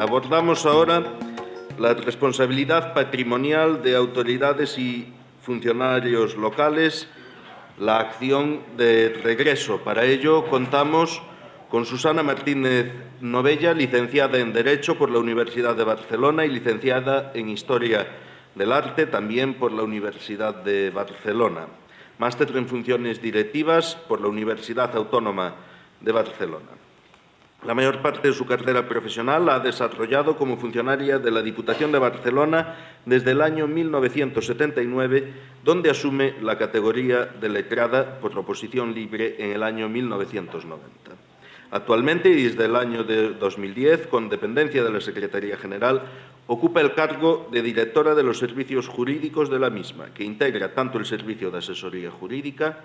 Abordamos ahora la responsabilidad patrimonial de autoridades y funcionarios locales, la acción de regreso. Para ello contamos con Susana Martínez Novella, licenciada en Derecho por la Universidad de Barcelona y licenciada en Historia del Arte, también por la Universidad de Barcelona. Máster en Funciones Directivas por la Universidad Autónoma de Barcelona. La mayor parte de su carrera profesional la ha desarrollado como funcionaria de la Diputación de Barcelona desde el año 1979, donde asume la categoría de letrada por oposición libre en el año 1990. Actualmente, y desde el año de 2010, con dependencia de la Secretaría General, ocupa el cargo de directora de los servicios jurídicos de la misma, que integra tanto el servicio de asesoría jurídica,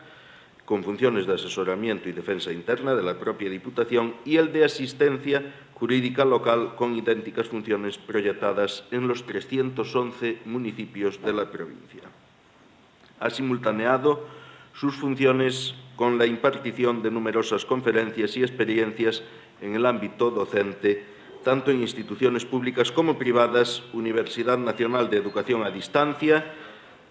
con funciones de asesoramiento y defensa interna de la propia Diputación, y el de asistencia jurídica local, con idénticas funciones proyectadas en los 311 municipios de la provincia. Ha simultaneado sus funciones con la impartición de numerosas conferencias y experiencias en el ámbito docente, tanto en instituciones públicas como privadas, Universidad Nacional de Educación a Distancia,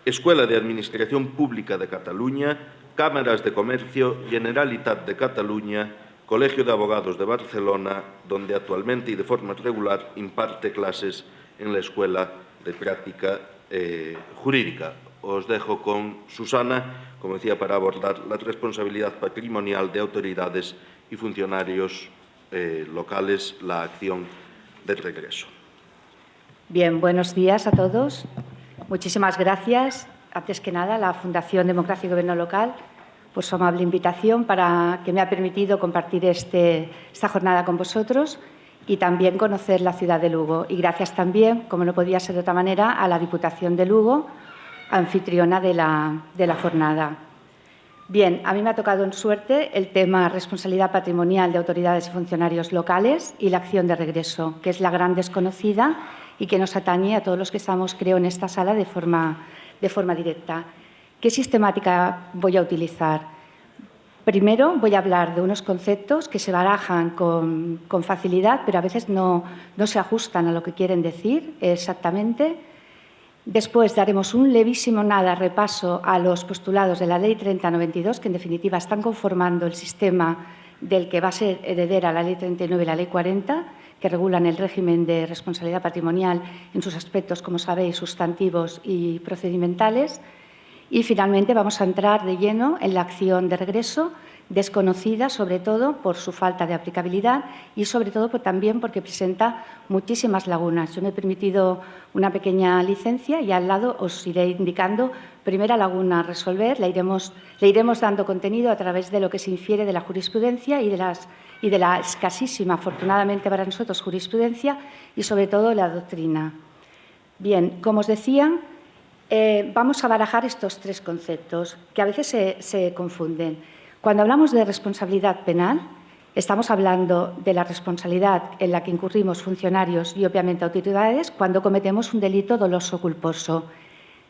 Escuela de Administración Pública de Cataluña, Cámaras de Comercio, Generalitat de Cataluña, Colegio de Abogados de Barcelona, donde actualmente y de forma regular imparte clases en la Escuela de Práctica Jurídica. Os dejo con Susana, como decía, para abordar la responsabilidad patrimonial de autoridades y funcionarios locales, la acción de regreso. Bien, buenos días a todos. Muchísimas gracias, antes que nada, a la Fundación Democracia y Gobierno Local por su amable invitación para que me ha permitido compartir esta jornada con vosotros y también conocer la ciudad de Lugo. Y gracias también, como no podía ser de otra manera, a la Diputación de Lugo, anfitriona de la jornada. Bien, a mí me ha tocado en suerte el tema responsabilidad patrimonial de autoridades y funcionarios locales y la acción de regreso, que es la gran desconocida y que nos atañe a todos los que estamos, creo, en esta sala de forma directa. ¿Qué sistemática voy a utilizar? Primero voy a hablar de unos conceptos que se barajan con facilidad, pero a veces no se ajustan a lo que quieren decir exactamente. Después daremos un levísimo repaso a los postulados de la Ley 3092, que en definitiva están conformando el sistema del que va a ser heredera la Ley 39 y la Ley 40, que regulan el régimen de responsabilidad patrimonial en sus aspectos, como sabéis, sustantivos y procedimentales. Y, finalmente, vamos a entrar de lleno en la acción de regreso, desconocida, sobre todo, por su falta de aplicabilidad y, sobre todo, también porque presenta muchísimas lagunas. Yo me he permitido una pequeña licencia y al lado os iré indicando primera laguna a resolver. Le iremos dando contenido a través de lo que se infiere de la jurisprudencia y de la escasísima, afortunadamente para nosotros, jurisprudencia y, sobre todo, la doctrina. Bien, como os decía, vamos a barajar estos tres conceptos que a veces se confunden. Cuando hablamos de responsabilidad penal, estamos hablando de la responsabilidad en la que incurrimos funcionarios y, obviamente, autoridades cuando cometemos un delito doloso o culposo.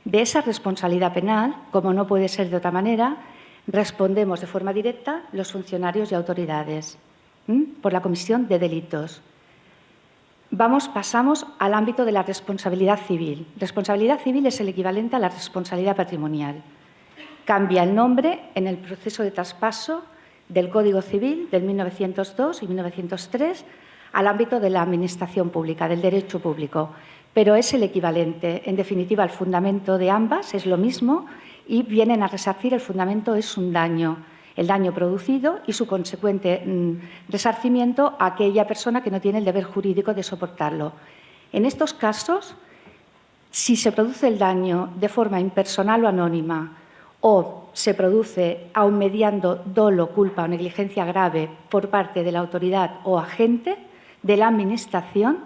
De esa responsabilidad penal, como no puede ser de otra manera, respondemos de forma directa los funcionarios y autoridades por la comisión de delitos. Pasamos al ámbito de la responsabilidad civil. Responsabilidad civil es el equivalente a la responsabilidad patrimonial. Cambia el nombre en el proceso de traspaso del Código Civil del 1902 y 1903 al ámbito de la Administración pública, del derecho público, pero es el equivalente. En definitiva, el fundamento de ambas es lo mismo y vienen a resarcir. El fundamento es un daño, el daño producido y su consecuente resarcimiento a aquella persona que no tiene el deber jurídico de soportarlo. En estos casos, si se produce el daño de forma impersonal o anónima o se produce aun mediando dolo, culpa o negligencia grave por parte de la autoridad o agente de la Administración,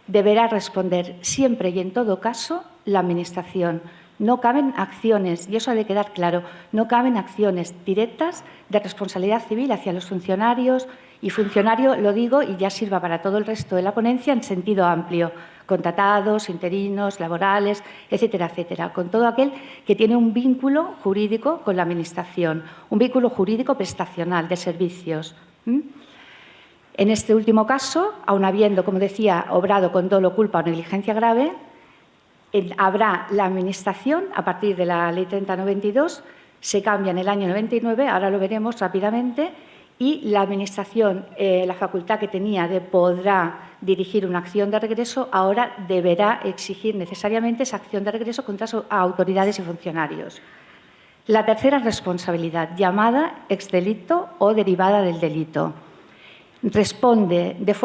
deberá responder siempre y en todo caso la Administración. No caben acciones, y eso ha de quedar claro, no caben acciones directas de responsabilidad civil hacia los funcionarios, y funcionario, lo digo, y ya sirva para todo el resto de la ponencia en sentido amplio, contratados, interinos, laborales, etcétera, etcétera, con todo aquel que tiene un vínculo jurídico con la Administración, un vínculo jurídico prestacional de servicios. En este último caso, aun habiendo, como decía, obrado con dolo, culpa o negligencia grave, habrá la Administración, a partir de la Ley 3092, se cambia en el año 99, ahora lo veremos rápidamente, y la Administración, la facultad que tenía de podrá dirigir una acción de regreso, ahora deberá exigir necesariamente esa acción de regreso contra autoridades y funcionarios. La tercera responsabilidad, llamada exdelito o derivada del delito.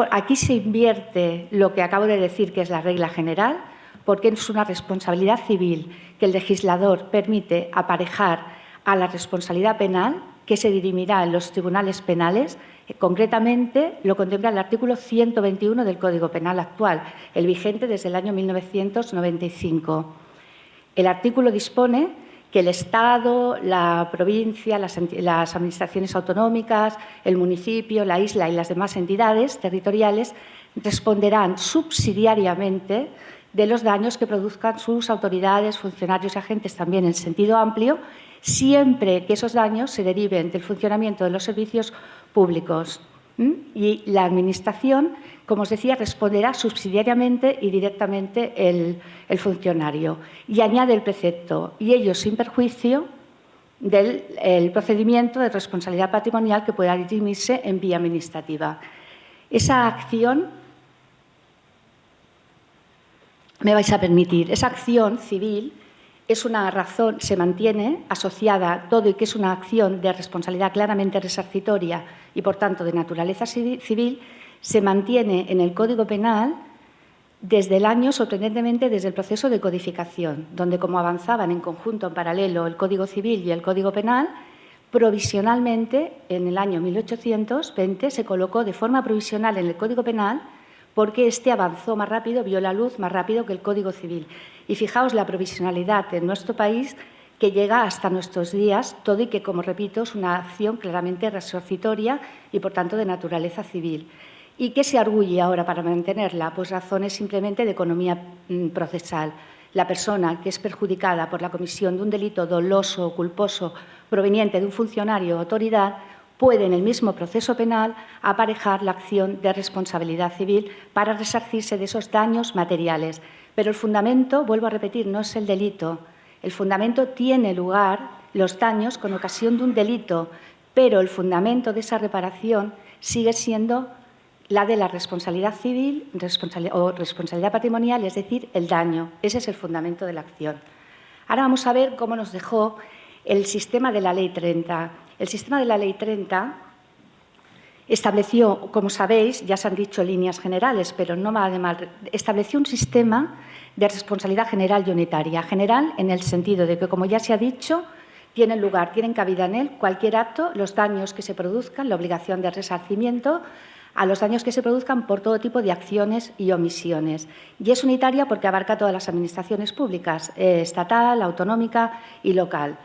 Aquí se invierte lo que acabo de decir, que es la regla general, porque es una responsabilidad civil que el legislador permite aparejar a la responsabilidad penal, que se dirimirá en los tribunales penales. Concretamente, lo contempla el artículo 121 del Código Penal actual, el vigente desde el año 1995. El artículo dispone que el Estado, la provincia, las administraciones autonómicas, el municipio, la isla y las demás entidades territoriales responderán subsidiariamente de los daños que produzcan sus autoridades, funcionarios y agentes, también en sentido amplio, siempre que esos daños se deriven del funcionamiento de los servicios públicos. Y la Administración, como os decía, responderá subsidiariamente y directamente el funcionario. Y añade el precepto, y ello sin perjuicio del procedimiento de responsabilidad patrimonial que pueda dirimirse en vía administrativa. Esa acción, me vais a permitir, esa acción civil es una razón, se mantiene asociada a todo y que es una acción de responsabilidad claramente resarcitoria y, por tanto, de naturaleza civil, se mantiene en el Código Penal desde el año, sorprendentemente, desde el proceso de codificación, donde, como avanzaban en conjunto, en paralelo, el Código Civil y el Código Penal, provisionalmente, en el año 1820, se colocó de forma provisional en el Código Penal porque este avanzó más rápido, vio la luz más rápido que el Código Civil. Y fijaos la provisionalidad en nuestro país que llega hasta nuestros días, todo y que, como repito, es una acción claramente resarcitoria y, por tanto, de naturaleza civil. ¿Y qué se arguye ahora para mantenerla? Pues razones simplemente de economía procesal. La persona que es perjudicada por la comisión de un delito doloso o culposo proveniente de un funcionario o autoridad puede, en el mismo proceso penal, aparejar la acción de responsabilidad civil para resarcirse de esos daños materiales. Pero el fundamento, vuelvo a repetir, no es el delito. El fundamento tiene lugar, los daños, con ocasión de un delito, pero el fundamento de esa reparación sigue siendo la de la responsabilidad civil o responsabilidad patrimonial, es decir, el daño. Ese es el fundamento de la acción. Ahora vamos a ver cómo nos dejó el sistema de la Ley 30. El sistema de la Ley 30 estableció, como sabéis, ya se han dicho líneas generales, pero no va de mal, estableció un sistema de responsabilidad general y unitaria. General en el sentido de que, como ya se ha dicho, tienen lugar, tienen cabida en él cualquier acto, los daños que se produzcan, la obligación de resarcimiento a los daños que se produzcan por todo tipo de acciones y omisiones. Y es unitaria porque abarca todas las administraciones públicas, estatal, autonómica y local.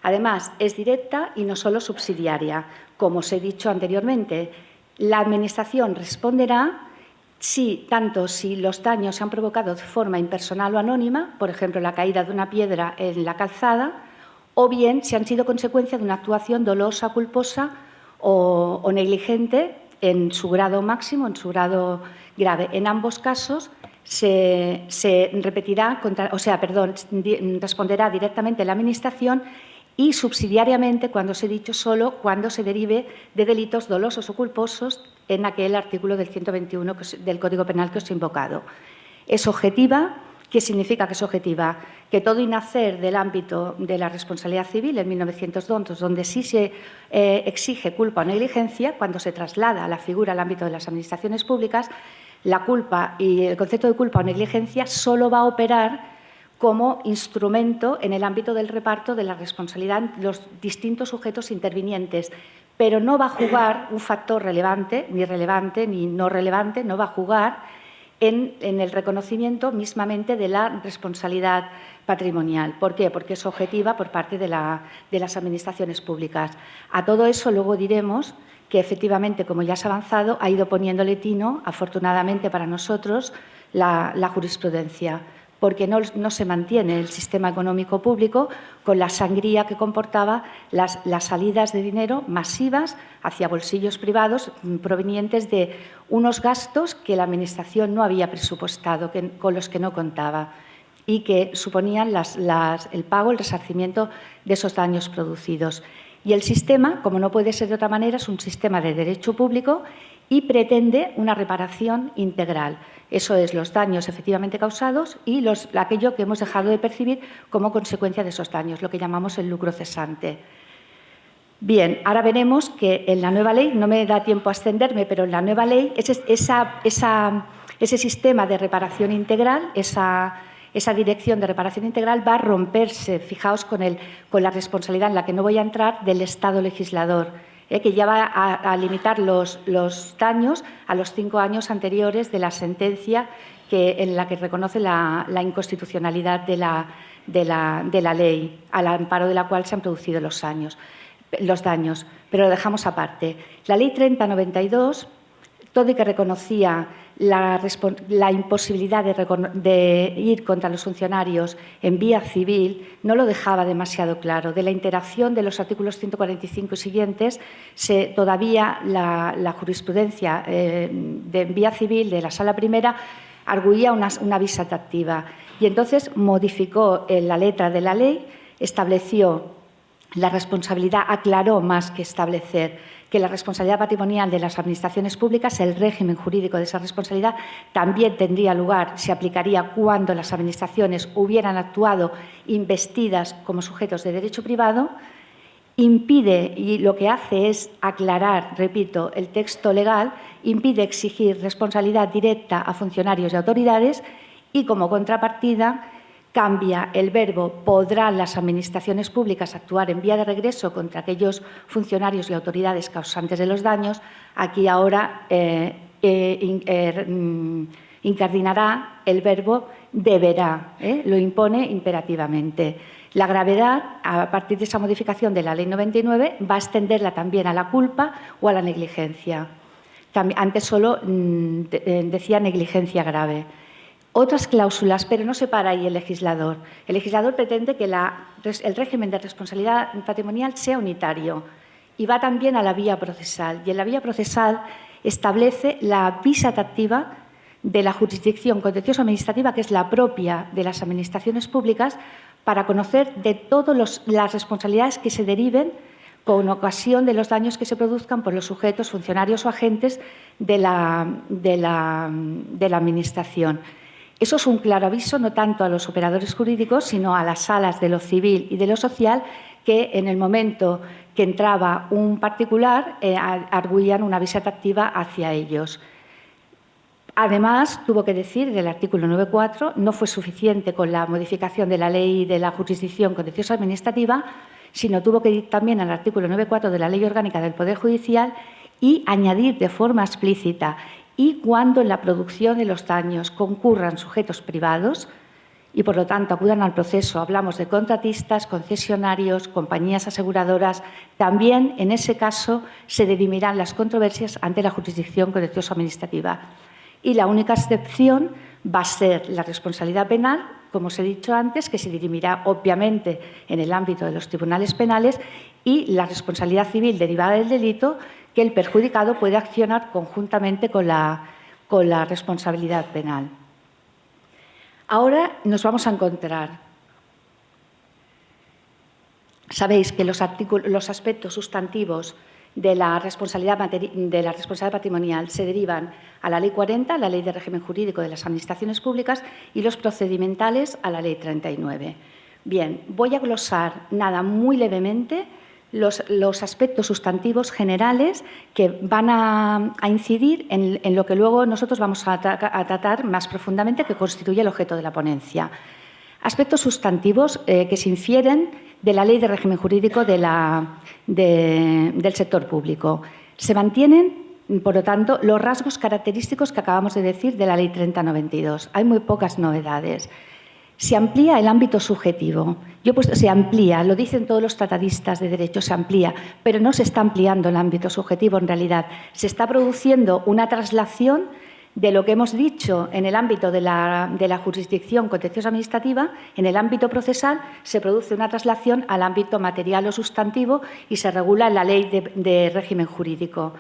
Además, es directa y no solo subsidiaria. Como os he dicho anteriormente, la Administración responderá tanto si los daños se han provocado de forma impersonal o anónima, por ejemplo, la caída de una piedra en la calzada, o bien si han sido consecuencia de una actuación dolosa, culposa o negligente en su grado máximo, en su grado grave. En ambos casos responderá directamente la Administración y subsidiariamente, cuando os he dicho, solo cuando se derive de delitos dolosos o culposos en aquel artículo del 121 del Código Penal que os he invocado. Es objetiva. ¿Qué significa que es objetiva? Que todo y nacer del ámbito de la responsabilidad civil en 1902, donde sí se exige culpa o negligencia, cuando se traslada la figura al ámbito de las administraciones públicas, la culpa y el concepto de culpa o negligencia solo va a operar como instrumento en el ámbito del reparto de la responsabilidad de los distintos sujetos intervinientes, pero no va a jugar un factor relevante ni no relevante, no va a jugar en el reconocimiento mismamente de la responsabilidad patrimonial. ¿Por qué? Porque es objetiva por parte de las administraciones públicas. A todo eso luego diremos que, efectivamente, como ya se ha avanzado, ha ido poniéndole tino, afortunadamente para nosotros, la jurisprudencia. porque no se mantiene el sistema económico público con la sangría que comportaba las salidas de dinero masivas hacia bolsillos privados provenientes de unos gastos que la Administración no había presupuestado, con los que no contaba, y que suponían el pago, el resarcimiento de esos daños producidos. Y el sistema, como no puede ser de otra manera, es un sistema de derecho público y pretende una reparación integral. Eso es, los daños efectivamente causados y aquello que hemos dejado de percibir como consecuencia de esos daños, lo que llamamos el lucro cesante. Bien, ahora veremos que en la nueva ley, no me da tiempo a extenderme, pero en la nueva ley ese sistema de reparación integral, esa dirección de reparación integral va a romperse, fijaos, con la responsabilidad en la que no voy a entrar del Estado legislador, que ya va a limitar los daños a los 5 años anteriores de la sentencia en la que reconoce la inconstitucionalidad de la ley, al amparo de la cual se han producido los daños. Pero lo dejamos aparte. La Ley 3092, todo y que reconocía la imposibilidad de ir contra los funcionarios en vía civil, no lo dejaba demasiado claro. De la interacción de los artículos 145 y siguientes, todavía la jurisprudencia de vía civil de la Sala Primera arguía una vis activa. Y entonces modificó la letra de la ley, estableció la responsabilidad, aclaró más que establecer que la responsabilidad patrimonial de las administraciones públicas, el régimen jurídico de esa responsabilidad, también tendría lugar, se aplicaría cuando las administraciones hubieran actuado investidas como sujetos de derecho privado. Impide, y lo que hace es aclarar, repito, el texto legal, impide exigir responsabilidad directa a funcionarios y autoridades y, como contrapartida, cambia el verbo podrán las administraciones públicas actuar en vía de regreso contra aquellos funcionarios y autoridades causantes de los daños. Aquí ahora incardinará el verbo deberá, lo impone imperativamente. La gravedad, a partir de esa modificación de la Ley 99, va a extenderla también a la culpa o a la negligencia. Antes solo decía negligencia grave. Otras cláusulas, pero no se para ahí el legislador. El legislador pretende que el régimen de responsabilidad patrimonial sea unitario y va también a la vía procesal. Y en la vía procesal establece la vis activa de la jurisdicción contencioso administrativa, que es la propia de las administraciones públicas, para conocer de todas las responsabilidades que se deriven con ocasión de los daños que se produzcan por los sujetos, funcionarios o agentes de la Administración. Eso es un claro aviso no tanto a los operadores jurídicos, sino a las salas de lo civil y de lo social, que en el momento que entraba un particular arguían una visa activa hacia ellos. Además, tuvo que decir, del artículo 9.4, no fue suficiente con la modificación de la Ley de la Jurisdicción Contencioso Administrativa, sino tuvo que ir también al artículo 9.4 de la Ley Orgánica del Poder Judicial y añadir de forma explícita: y cuando en la producción de los daños concurran sujetos privados y, por lo tanto, acudan al proceso, hablamos de contratistas, concesionarios, compañías aseguradoras, también en ese caso se dirimirán las controversias ante la jurisdicción contencioso administrativa. Y la única excepción va a ser la responsabilidad penal, como os he dicho antes, que se dirimirá obviamente en el ámbito de los tribunales penales, y la responsabilidad civil derivada del delito, que el perjudicado puede accionar conjuntamente con la responsabilidad penal. Ahora nos vamos a encontrar. Sabéis que los aspectos sustantivos de la responsabilidad patrimonial se derivan a la Ley 40, la Ley de Régimen Jurídico de las Administraciones Públicas, y los procedimentales a la Ley 39. Bien, voy a glosar muy levemente los aspectos sustantivos generales que van a incidir en lo que luego nosotros vamos a tratar más profundamente, que constituye el objeto de la ponencia. Aspectos sustantivos que se infieren de la Ley de Régimen Jurídico del sector público. Se mantienen, por lo tanto, los rasgos característicos que acabamos de decir de la Ley 3092. Hay muy pocas novedades. Se amplía el ámbito subjetivo. Se amplía, lo dicen todos los tratadistas de derecho, se amplía, pero no se está ampliando el ámbito subjetivo en realidad. Se está produciendo una traslación de lo que hemos dicho en el ámbito de la jurisdicción contencioso administrativa, en el ámbito procesal se produce una traslación al ámbito material o sustantivo y se regula en la ley de régimen jurídico.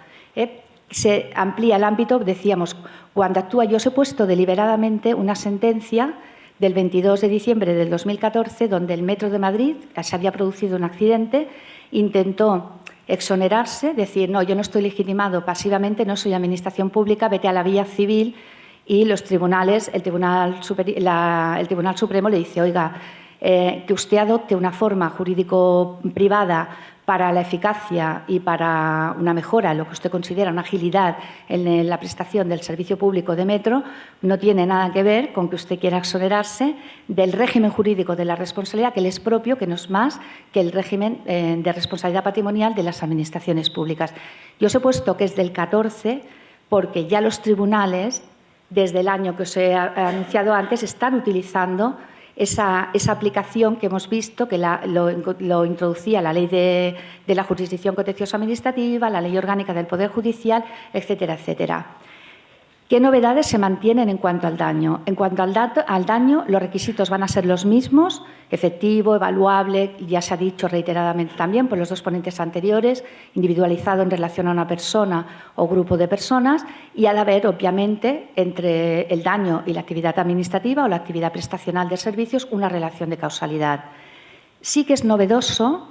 Se amplía el ámbito, decíamos, cuando actúa. Yo os he puesto deliberadamente una sentencia del 22 de diciembre del 2014, donde el Metro de Madrid, se había producido un accidente, intentó exonerarse, decir, no, yo no estoy legitimado pasivamente, no soy administración pública, vete a la vía civil, y los tribunales, el Tribunal Supremo le dice, oiga, que usted adopte una forma jurídico-privada para la eficacia y para una mejora, lo que usted considera una agilidad en la prestación del servicio público de metro, no tiene nada que ver con que usted quiera exonerarse del régimen jurídico de la responsabilidad, que le es propio, que no es más que el régimen de responsabilidad patrimonial de las administraciones públicas. Yo os he puesto que es del 14 porque ya los tribunales, desde el año que os he anunciado antes, están utilizando esa aplicación que hemos visto, que lo introducía la Ley de la Jurisdicción Contencioso Administrativa, la Ley Orgánica del Poder Judicial, etcétera, etcétera. ¿Qué novedades se mantienen en cuanto al daño? En cuanto al daño, los requisitos van a ser los mismos, efectivo, evaluable, ya se ha dicho reiteradamente también por los dos ponentes anteriores, individualizado en relación a una persona o grupo de personas, y al haber, obviamente, entre el daño y la actividad administrativa o la actividad prestacional de servicios, una relación de causalidad. Sí que es novedoso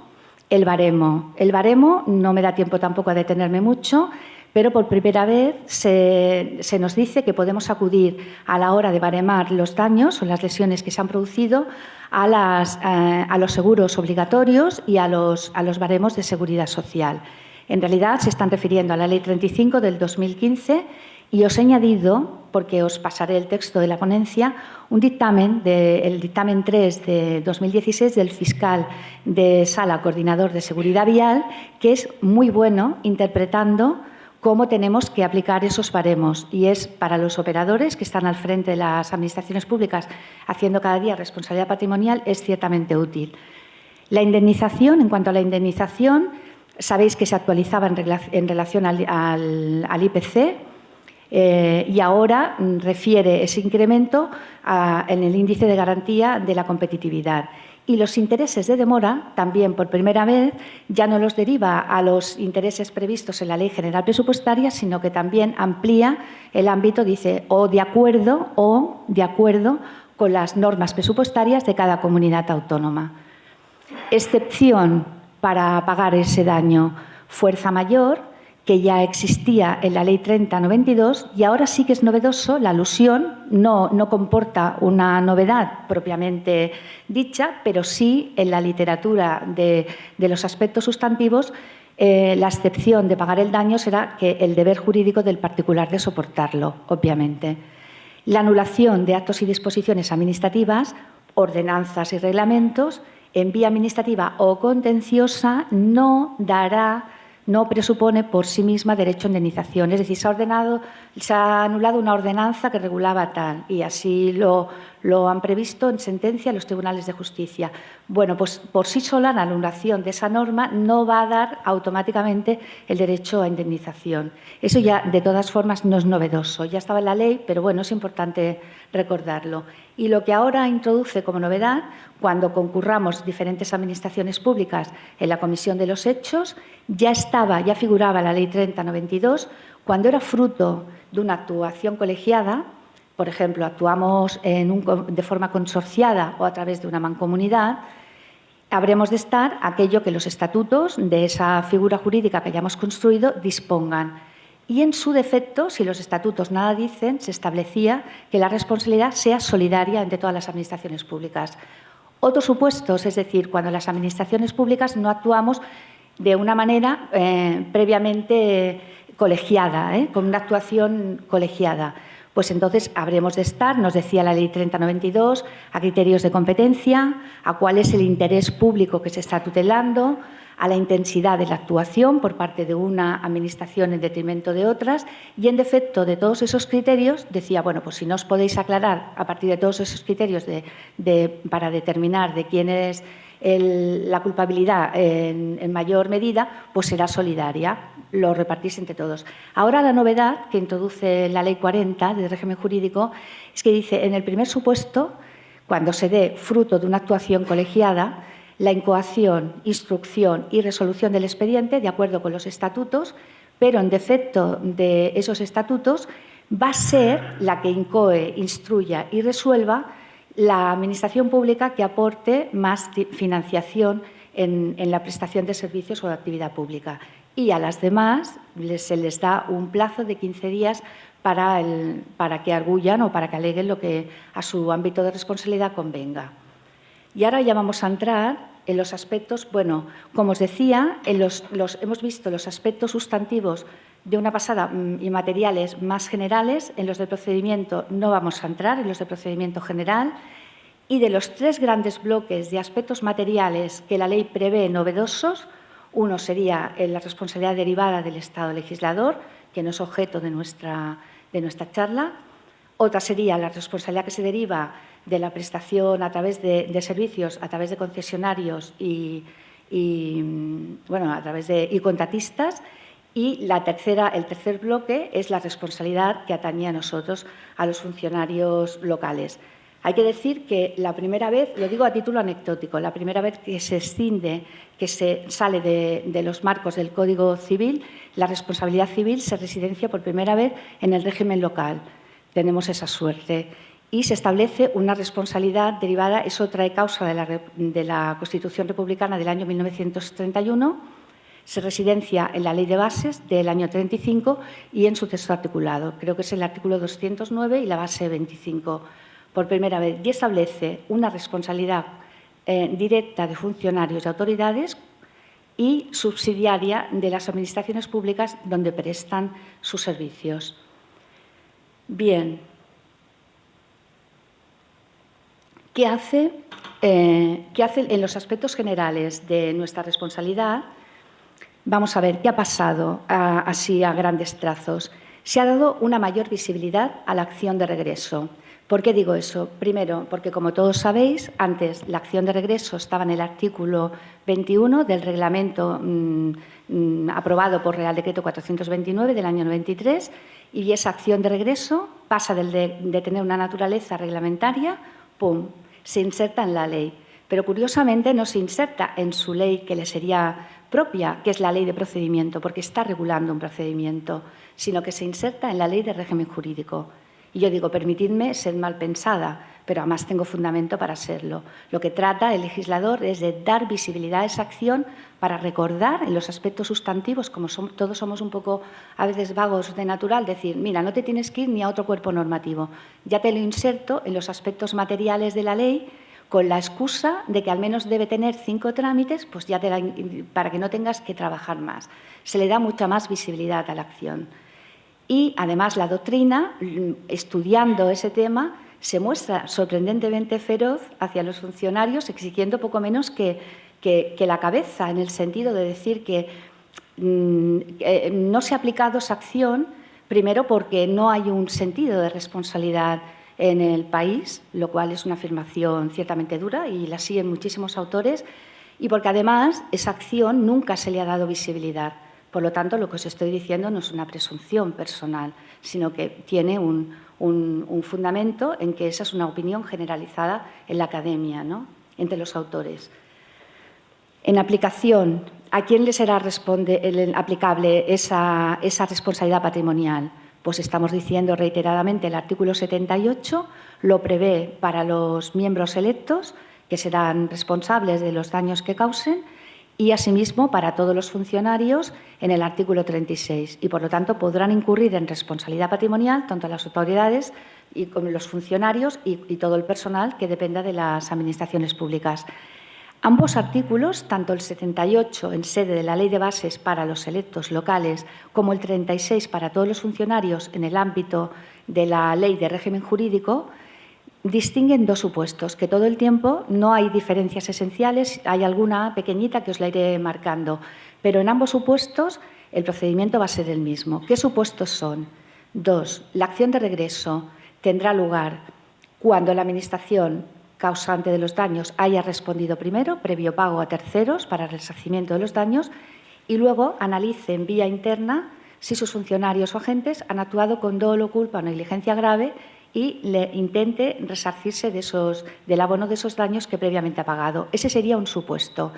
el baremo. El baremo, no me da tiempo tampoco a detenerme mucho, pero por primera vez se nos dice que podemos acudir a la hora de baremar los daños o las lesiones que se han producido a los seguros obligatorios y a los baremos de seguridad social. En realidad se están refiriendo a la Ley 35 del 2015 y os he añadido, porque os pasaré el texto de la ponencia, un dictamen, el dictamen 3 de 2016 del fiscal de Sala Coordinador de Seguridad Vial, que es muy bueno interpretando cómo tenemos que aplicar esos baremos, y es para los operadores que están al frente de las administraciones públicas haciendo cada día responsabilidad patrimonial, es ciertamente útil. La indemnización, en cuanto a la indemnización, sabéis que se actualizaba en relación al IPC y ahora refiere ese incremento en el índice de garantía de la competitividad. Y los intereses de demora, también por primera vez, ya no los deriva a los intereses previstos en la Ley General Presupuestaria, sino que también amplía el ámbito, dice, o de acuerdo con las normas presupuestarias de cada comunidad autónoma. Excepción para pagar ese daño, fuerza mayor, que ya existía en la Ley 30/92, y ahora sí que es novedoso, la alusión no comporta una novedad propiamente dicha, pero sí en la literatura de los aspectos sustantivos, la excepción de pagar el daño será que el deber jurídico del particular de soportarlo, obviamente. La anulación de actos y disposiciones administrativas, ordenanzas y reglamentos, en vía administrativa o contenciosa, no presupone por sí misma derecho a indemnización. Es decir, se ha anulado una ordenanza que regulaba tal, y así lo han previsto en sentencia los tribunales de justicia. Bueno, pues por sí sola la anulación de esa norma no va a dar automáticamente el derecho a indemnización. Eso ya, de todas formas, no es novedoso. Ya estaba en la ley, pero bueno, es importante recordarlo. Y lo que ahora introduce como novedad, cuando concurramos diferentes administraciones públicas en la comisión de los hechos, ya figuraba la Ley 30/92, cuando era fruto de una actuación colegiada. Por ejemplo, actuamos de forma consorciada o a través de una mancomunidad, habremos de estar aquello que los estatutos de esa figura jurídica que hayamos construido dispongan. Y en su defecto, si los estatutos nada dicen, se establecía que la responsabilidad sea solidaria entre todas las administraciones públicas. Otros supuestos, es decir, cuando las administraciones públicas no actuamos de una manera previamente colegiada, con una actuación colegiada. Pues entonces habremos de estar, nos decía la Ley 30/92, a criterios de competencia, a cuál es el interés público que se está tutelando, a la intensidad de la actuación por parte de una administración en detrimento de otras, y en defecto de todos esos criterios decía, bueno, pues si no os podéis aclarar a partir de todos esos criterios para determinar de quién es la culpabilidad en mayor medida pues será solidaria, lo repartís entre todos. Ahora la novedad que introduce la Ley 40 de régimen jurídico es que dice, en el primer supuesto, cuando se dé fruto de una actuación colegiada, la incoación, instrucción y resolución del expediente, de acuerdo con los estatutos, pero en defecto de esos estatutos, va a ser la que incoe, instruya y resuelva la Administración pública que aporte más financiación en la prestación de servicios o de actividad pública. Y a las demás se les da un plazo de 15 días para que arguyan o para que aleguen lo que a su ámbito de responsabilidad convenga. Y ahora ya vamos a entrar en los aspectos, bueno, como os decía, hemos visto los aspectos sustantivos de una pasada y materiales más generales. En los de procedimiento no vamos a entrar, en los de procedimiento general. Y de los 3 grandes bloques de aspectos materiales que la ley prevé novedosos, uno sería la responsabilidad derivada del Estado legislador, que no es objeto de nuestra charla. Otra sería la responsabilidad que se deriva de la prestación a través de servicios, a través de concesionarios y contratistas. Y el tercer bloque es la responsabilidad que atañe a nosotros, a los funcionarios locales. Hay que decir que la primera vez, lo digo a título anecdótico, la primera vez que se escinde, que se sale de los marcos del Código Civil, la responsabilidad civil se residencia por primera vez en el régimen local. Tenemos esa suerte. Y se establece una responsabilidad derivada, eso trae causa de la Constitución Republicana del año 1931, se residencia en la Ley de Bases del año 35 y en su texto articulado. Creo que es el artículo 209 y la base 25. Por primera vez, y establece una responsabilidad directa de funcionarios y autoridades y subsidiaria de las administraciones públicas donde prestan sus servicios. Bien, ¿qué hace en los aspectos generales de nuestra responsabilidad? Vamos a ver qué ha pasado así a grandes trazos. Se ha dado una mayor visibilidad a la acción de regreso. ¿Por qué digo eso? Primero, porque, como todos sabéis, antes la acción de regreso estaba en el artículo 21 del reglamento aprobado por Real Decreto 429 del año 93, y esa acción de regreso pasa de tener una naturaleza reglamentaria, ¡pum!, se inserta en la ley. Pero, curiosamente, no se inserta en su ley que le sería propia, que es la ley de procedimiento, porque está regulando un procedimiento, sino que se inserta en la ley de régimen jurídico. Y yo digo, permitidme ser mal pensada, pero además tengo fundamento para serlo. Lo que trata el legislador es de dar visibilidad a esa acción para recordar en los aspectos sustantivos, como todos somos un poco a veces vagos de natural, decir, mira, no te tienes que ir ni a otro cuerpo normativo. Ya te lo inserto en los aspectos materiales de la ley con la excusa de que al menos debe tener 5 trámites, pues ya para que no tengas que trabajar más. Se le da mucha más visibilidad a la acción. Y, además, la doctrina, estudiando ese tema, se muestra sorprendentemente feroz hacia los funcionarios, exigiendo poco menos que la cabeza, en el sentido de decir que no se ha aplicado esa acción, primero porque no hay un sentido de responsabilidad en el país, lo cual es una afirmación ciertamente dura y la siguen muchísimos autores, y porque, además, esa acción nunca se le ha dado visibilidad. Por lo tanto, lo que os estoy diciendo no es una presunción personal, sino que tiene un fundamento en que esa es una opinión generalizada en la academia, ¿no?, entre los autores. En aplicación, ¿a quién le será aplicable esa responsabilidad patrimonial? Pues estamos diciendo reiteradamente, el artículo 78 lo prevé para los miembros electos, que serán responsables de los daños que causen, y, asimismo, para todos los funcionarios en el artículo 36. Y, por lo tanto, podrán incurrir en responsabilidad patrimonial tanto las autoridades como los funcionarios y todo el personal que dependa de las administraciones públicas. Ambos artículos, tanto el 78 en sede de la Ley de Bases para los electos locales como el 36 para todos los funcionarios en el ámbito de la Ley de Régimen Jurídico, distinguen 2 supuestos, que todo el tiempo no hay diferencias esenciales, hay alguna pequeñita que os la iré marcando, pero en ambos supuestos el procedimiento va a ser el mismo. ¿Qué supuestos son? 2. La acción de regreso tendrá lugar cuando la Administración causante de los daños haya respondido primero, previo pago a terceros para el resarcimiento de los daños, y luego analice en vía interna si sus funcionarios o agentes han actuado con dolo, culpa o negligencia grave y le intente resarcirse del abono de esos daños que previamente ha pagado. Ese sería un supuesto.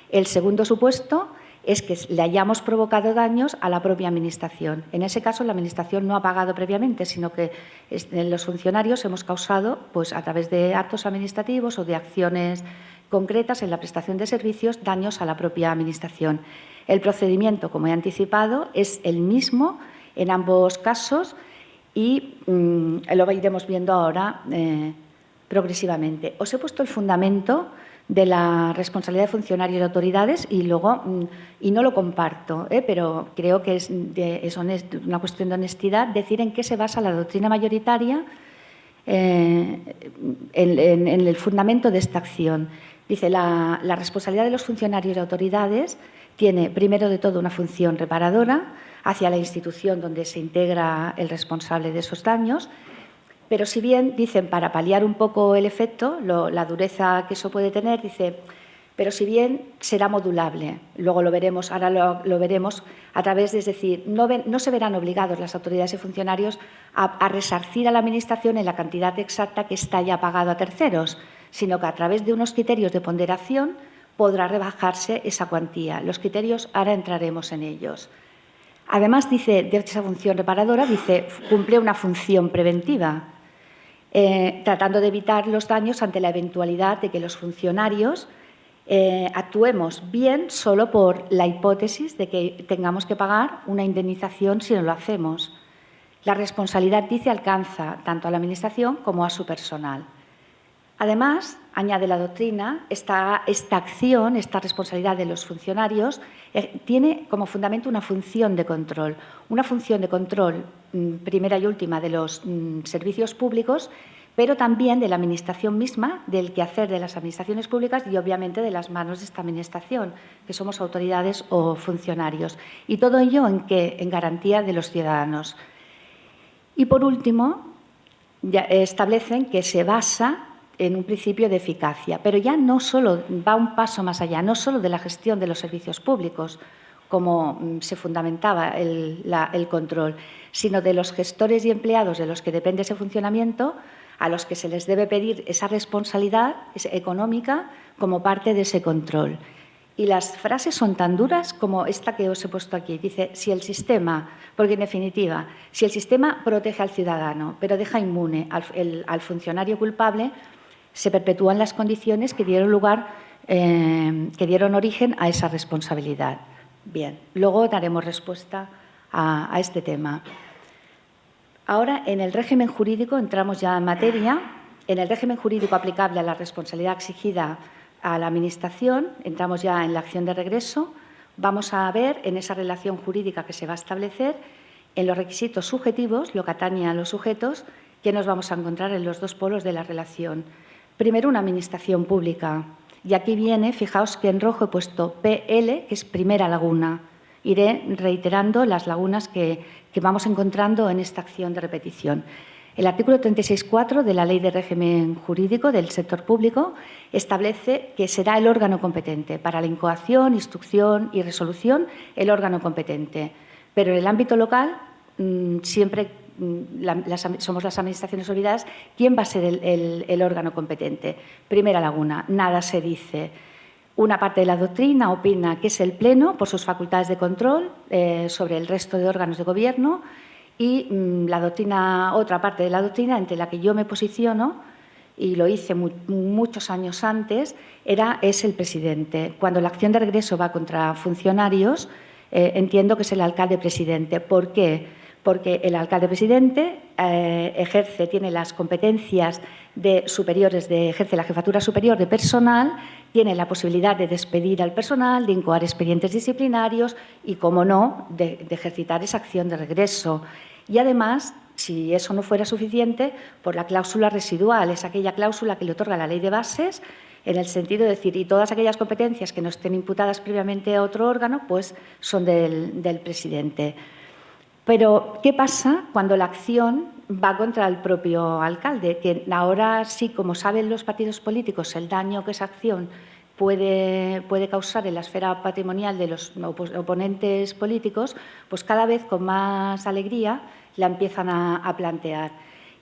El segundo supuesto es que le hayamos provocado daños a la propia Administración. En ese caso, la Administración no ha pagado previamente, sino que los funcionarios hemos causado, pues, a través de actos administrativos o de acciones concretas en la prestación de servicios, daños a la propia Administración. El procedimiento, como he anticipado, es el mismo en ambos casos y lo iremos viendo ahora progresivamente. Os he puesto el fundamento de la responsabilidad de funcionarios y autoridades y no lo comparto, pero creo que es una cuestión de honestidad decir en qué se basa la doctrina mayoritaria en el fundamento de esta acción. Dice, la responsabilidad de los funcionarios y autoridades tiene, primero de todo, una función reparadora hacia la institución donde se integra el responsable de esos daños, pero si bien, dicen, para paliar un poco el efecto, la dureza que eso puede tener, dice, pero si bien será modulable, luego lo veremos, ahora lo veremos a través de, es decir, no se verán obligados las autoridades y funcionarios a resarcir a la Administración en la cantidad exacta que está ya pagado a terceros, sino que a través de unos criterios de ponderación podrá rebajarse esa cuantía. Los criterios, ahora entraremos en ellos. Además, dice, de esa función reparadora, dice, cumple una función preventiva, tratando de evitar los daños ante la eventualidad de que los funcionarios actuemos bien solo por la hipótesis de que tengamos que pagar una indemnización si no lo hacemos. La responsabilidad, dice, alcanza tanto a la Administración como a su personal. Además, añade la doctrina, esta acción, esta responsabilidad de los funcionarios, tiene como fundamento una función de control primera y última de los servicios públicos, pero también de la Administración misma, del quehacer de las administraciones públicas y, obviamente, de las manos de esta Administración, que somos autoridades o funcionarios. Y todo ello en garantía de los ciudadanos. Y, por último, ya establecen que se basa en un principio de eficacia, pero ya no solo va un paso más allá, no solo de la gestión de los servicios públicos, como se fundamentaba el control, sino de los gestores y empleados de los que depende ese funcionamiento, a los que se les debe pedir esa responsabilidad económica como parte de ese control. Y las frases son tan duras como esta que os he puesto aquí. Dice, si el sistema, porque en definitiva, si el sistema protege al ciudadano, pero deja inmune al funcionario culpable, se perpetúan las condiciones que dieron origen a esa responsabilidad. Bien, luego daremos respuesta a este tema. Ahora, en el régimen jurídico, entramos ya en materia. En el régimen jurídico aplicable a la responsabilidad exigida a la Administración, entramos ya en la acción de regreso. Vamos a ver en esa relación jurídica que se va a establecer, en los requisitos subjetivos, lo que atañe a los sujetos, que nos vamos a encontrar en los dos polos de la relación. Primero, una Administración pública. Y aquí viene, fijaos que en rojo he puesto PL, que es primera laguna. Iré reiterando las lagunas que vamos encontrando en esta acción de repetición. El artículo 36.4 de la Ley de Régimen Jurídico del Sector Público establece que será el órgano competente para la incoación, instrucción y resolución, el órgano competente. Pero en el ámbito local, siempre somos las administraciones olvidadas, ¿quién va a ser el órgano competente? Primera laguna, nada se dice. Una parte de la doctrina opina que es el Pleno, por sus facultades de control sobre el resto de órganos de gobierno, y otra parte de la doctrina, entre la que yo me posiciono, y lo hice muchos años antes, es el presidente. Cuando la acción de regreso va contra funcionarios, entiendo que es el alcalde presidente. ¿Por qué? Porque el alcalde presidente tiene las competencias ejerce la jefatura superior de personal, tiene la posibilidad de despedir al personal, de incoar expedientes disciplinarios y, como no, de ejercitar esa acción de regreso. Y además, si eso no fuera suficiente, por la cláusula residual, es aquella cláusula que le otorga la Ley de Bases, en el sentido de decir, y todas aquellas competencias que no estén imputadas previamente a otro órgano, pues son del presidente. Pero, ¿qué pasa cuando la acción va contra el propio alcalde, que ahora sí, como saben los partidos políticos, el daño que esa acción puede causar en la esfera patrimonial de los oponentes políticos, pues cada vez con más alegría la empiezan a plantear.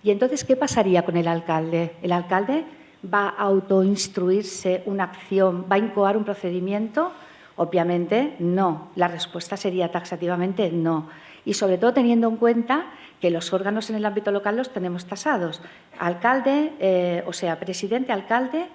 Y entonces, ¿qué pasaría con el alcalde? ¿El alcalde va a autoinstruirse una acción, va a incoar un procedimiento? Obviamente no. La respuesta sería taxativamente no. Y sobre todo teniendo en cuenta que los órganos en el ámbito local los tenemos tasados. Alcalde, o sea, presidente, alcalde,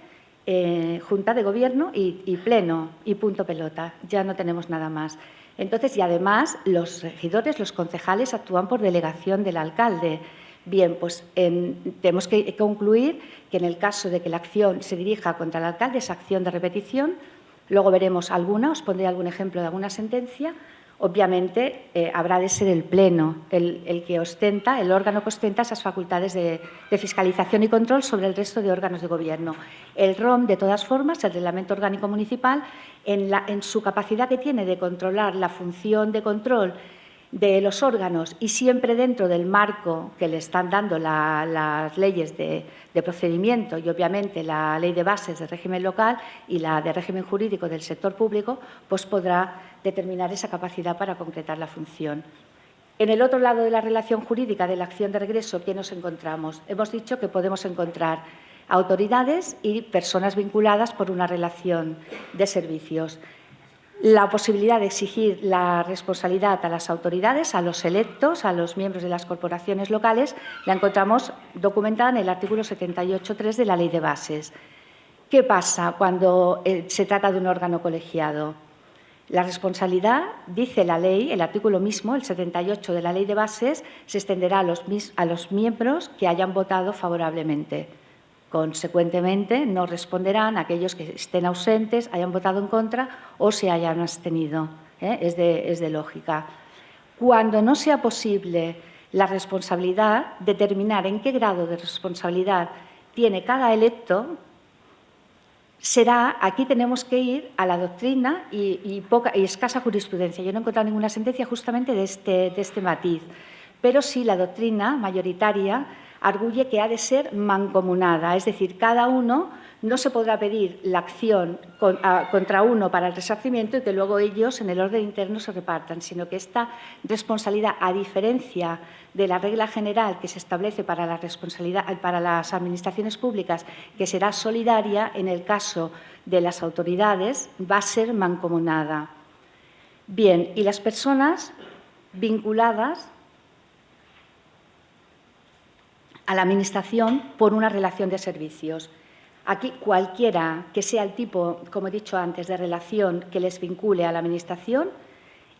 Junta de Gobierno y Pleno y punto pelota. Ya no tenemos nada más. Entonces, y además, los regidores, los concejales actúan por delegación del alcalde. Bien, pues tenemos que concluir que en el caso de que la acción se dirija contra el alcalde es acción de repetición. Luego veremos alguna, os pondré algún ejemplo de alguna sentencia. Obviamente, habrá de ser el Pleno el que ostenta, el órgano que ostenta esas facultades de fiscalización y control sobre el resto de órganos de Gobierno. El ROM, de todas formas, el Reglamento Orgánico Municipal, en su capacidad que tiene de controlar la función de control de los órganos y siempre dentro del marco que le están dando las leyes de procedimiento y, obviamente, la Ley de Bases de régimen local y la de régimen jurídico del sector público, pues podrá determinar esa capacidad para concretar la función. En el otro lado de la relación jurídica de la acción de regreso, ¿qué nos encontramos? Hemos dicho que podemos encontrar autoridades y personas vinculadas por una relación de servicios. La posibilidad de exigir la responsabilidad a las autoridades, a los electos, a los miembros de las corporaciones locales, la encontramos documentada en el artículo 78.3 de la Ley de Bases. ¿Qué pasa cuando se trata de un órgano colegiado? La responsabilidad, dice la ley, el artículo mismo, el 78 de la Ley de Bases, se extenderá a los miembros que hayan votado favorablemente. Consecuentemente, no responderán aquellos que estén ausentes, hayan votado en contra o se hayan abstenido. Es de lógica. Cuando no sea posible la responsabilidad, determinar en qué grado de responsabilidad tiene cada electo, aquí tenemos que ir a la doctrina y escasa jurisprudencia. Yo no he encontrado ninguna sentencia justamente de este matiz, pero sí la doctrina mayoritaria arguye que ha de ser mancomunada, es decir, cada uno no se podrá pedir la acción contra uno para el resarcimiento y que luego ellos en el orden interno se repartan, sino que esta responsabilidad, a diferencia de la regla general que se establece para las administraciones públicas, que será solidaria, en el caso de las autoridades va a ser mancomunada. Bien, y las personas vinculadas a la Administración por una relación de servicios. Aquí, cualquiera que sea el tipo, como he dicho antes, de relación que les vincule a la Administración,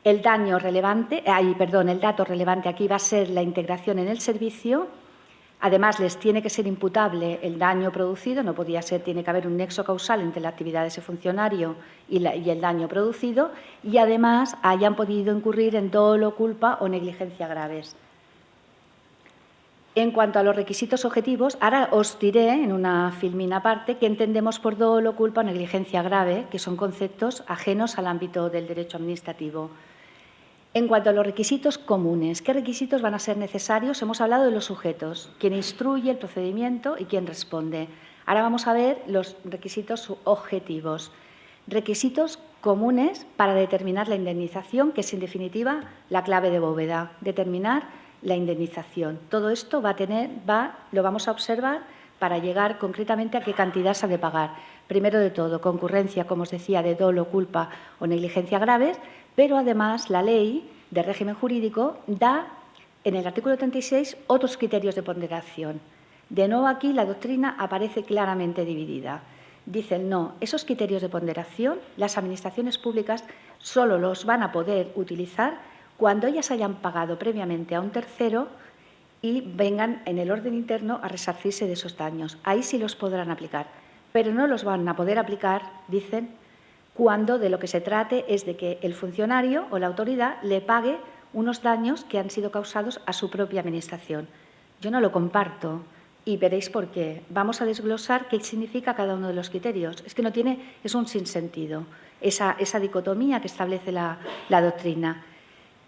el dato relevante aquí va a ser la integración en el servicio. Además, les tiene que ser imputable el daño producido, no podía ser, tiene que haber un nexo causal entre la actividad de ese funcionario y el daño producido, y además hayan podido incurrir en dolo, culpa o negligencia graves. En cuanto a los requisitos objetivos, ahora os diré en una filmina aparte qué entendemos por dolo, culpa o negligencia grave, que son conceptos ajenos al ámbito del derecho administrativo. En cuanto a los requisitos comunes, ¿qué requisitos van a ser necesarios? Hemos hablado de los sujetos, quién instruye el procedimiento y quién responde. Ahora vamos a ver los requisitos objetivos. Requisitos comunes para determinar la indemnización, que es en definitiva la clave de bóveda, determinar la indemnización. Todo esto lo vamos a observar para llegar concretamente a qué cantidad se ha de pagar. Primero de todo, concurrencia, como os decía, de dolo, culpa o negligencia graves, pero además la ley de régimen jurídico da en el artículo 36 otros criterios de ponderación. De nuevo aquí la doctrina aparece claramente dividida. Dicen, no, esos criterios de ponderación las administraciones públicas solo los van a poder utilizar cuando ellas hayan pagado previamente a un tercero y vengan en el orden interno a resarcirse de esos daños. Ahí sí los podrán aplicar, pero no los van a poder aplicar, dicen, cuando de lo que se trate es de que el funcionario o la autoridad le pague unos daños que han sido causados a su propia administración. Yo no lo comparto y veréis por qué. Vamos a desglosar qué significa cada uno de los criterios. Es que es un sinsentido, esa dicotomía que establece la doctrina.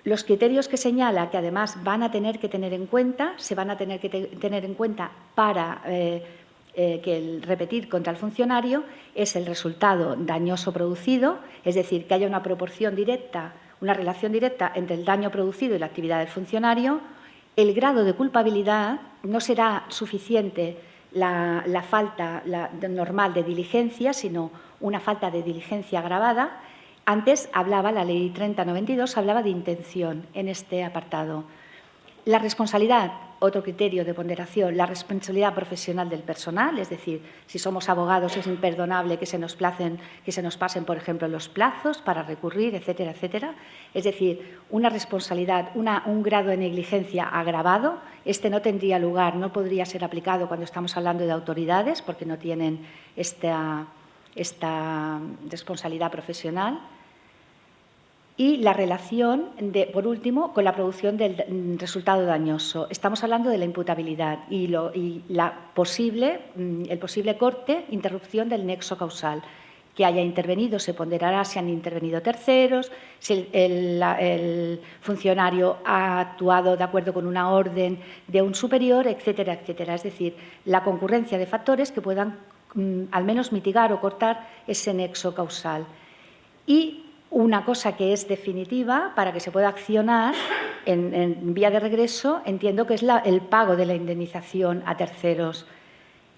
Los criterios que señala, que además van a tener que tener en cuenta, se van a tener que tener en cuenta para que el repetir contra el funcionario, es el resultado dañoso producido, es decir, que haya una proporción directa, una relación directa entre el daño producido y la actividad del funcionario. El grado de culpabilidad no será suficiente la falta normal de diligencia, sino una falta de diligencia agravada. Antes hablaba, la Ley 3092, hablaba de intención en este apartado. La responsabilidad, otro criterio de ponderación, la responsabilidad profesional del personal, es decir, si somos abogados es imperdonable que se nos pasen, por ejemplo, los plazos para recurrir, etcétera, etcétera. Es decir, una responsabilidad, un grado de negligencia agravado, este no tendría lugar, no podría ser aplicado cuando estamos hablando de autoridades porque no tienen esta responsabilidad profesional. Y la relación, por último, con la producción del resultado dañoso. Estamos hablando de la imputabilidad y el posible corte, interrupción del nexo causal. Que haya intervenido, se ponderará si han intervenido terceros, si el funcionario ha actuado de acuerdo con una orden de un superior, etcétera, etcétera. Es decir, la concurrencia de factores que puedan al menos mitigar o cortar ese nexo causal. Y una cosa que es definitiva para que se pueda accionar en vía de regreso, entiendo que es el pago de la indemnización a terceros.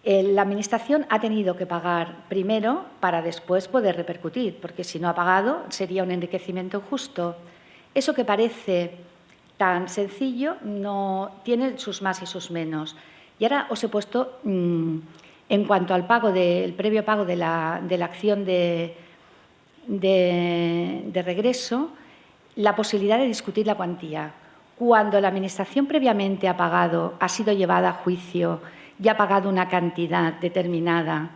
La Administración ha tenido que pagar primero para después poder repercutir, porque si no ha pagado sería un enriquecimiento injusto. Eso que parece tan sencillo no tiene sus más y sus menos. Y ahora os he puesto, en cuanto al pago el previo pago de la acción de regreso, la posibilidad de discutir la cuantía. Cuando la Administración previamente ha pagado, ha sido llevada a juicio y ha pagado una cantidad determinada,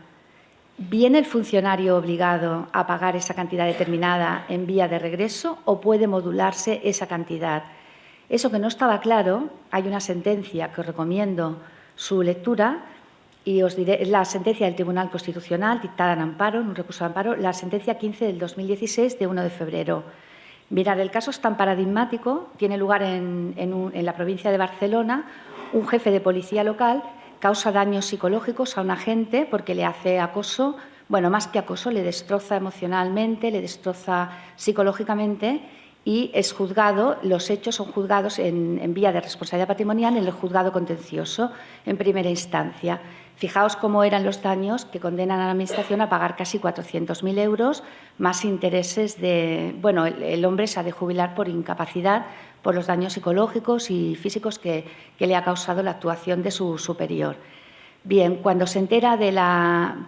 ¿viene el funcionario obligado a pagar esa cantidad determinada en vía de regreso o puede modularse esa cantidad? Eso que no estaba claro, hay una sentencia que os recomiendo su lectura, y os diré, es la sentencia del Tribunal Constitucional dictada en amparo, en un recurso de amparo, la sentencia 15 del 2016 de 1 de febrero. Mirad, el caso es tan paradigmático, tiene lugar en la provincia de Barcelona. Un jefe de policía local causa daños psicológicos a un agente porque le hace acoso, bueno, más que acoso, le destroza emocionalmente, le destroza psicológicamente y es juzgado, los hechos son juzgados en vía de responsabilidad patrimonial en el juzgado contencioso en primera instancia. Fijaos cómo eran los daños que condenan a la Administración a pagar casi 400.000 euros, más intereses de... Bueno, el hombre se ha de jubilar por incapacidad, por los daños psicológicos y físicos que le ha causado la actuación de su superior. Bien, cuando se entera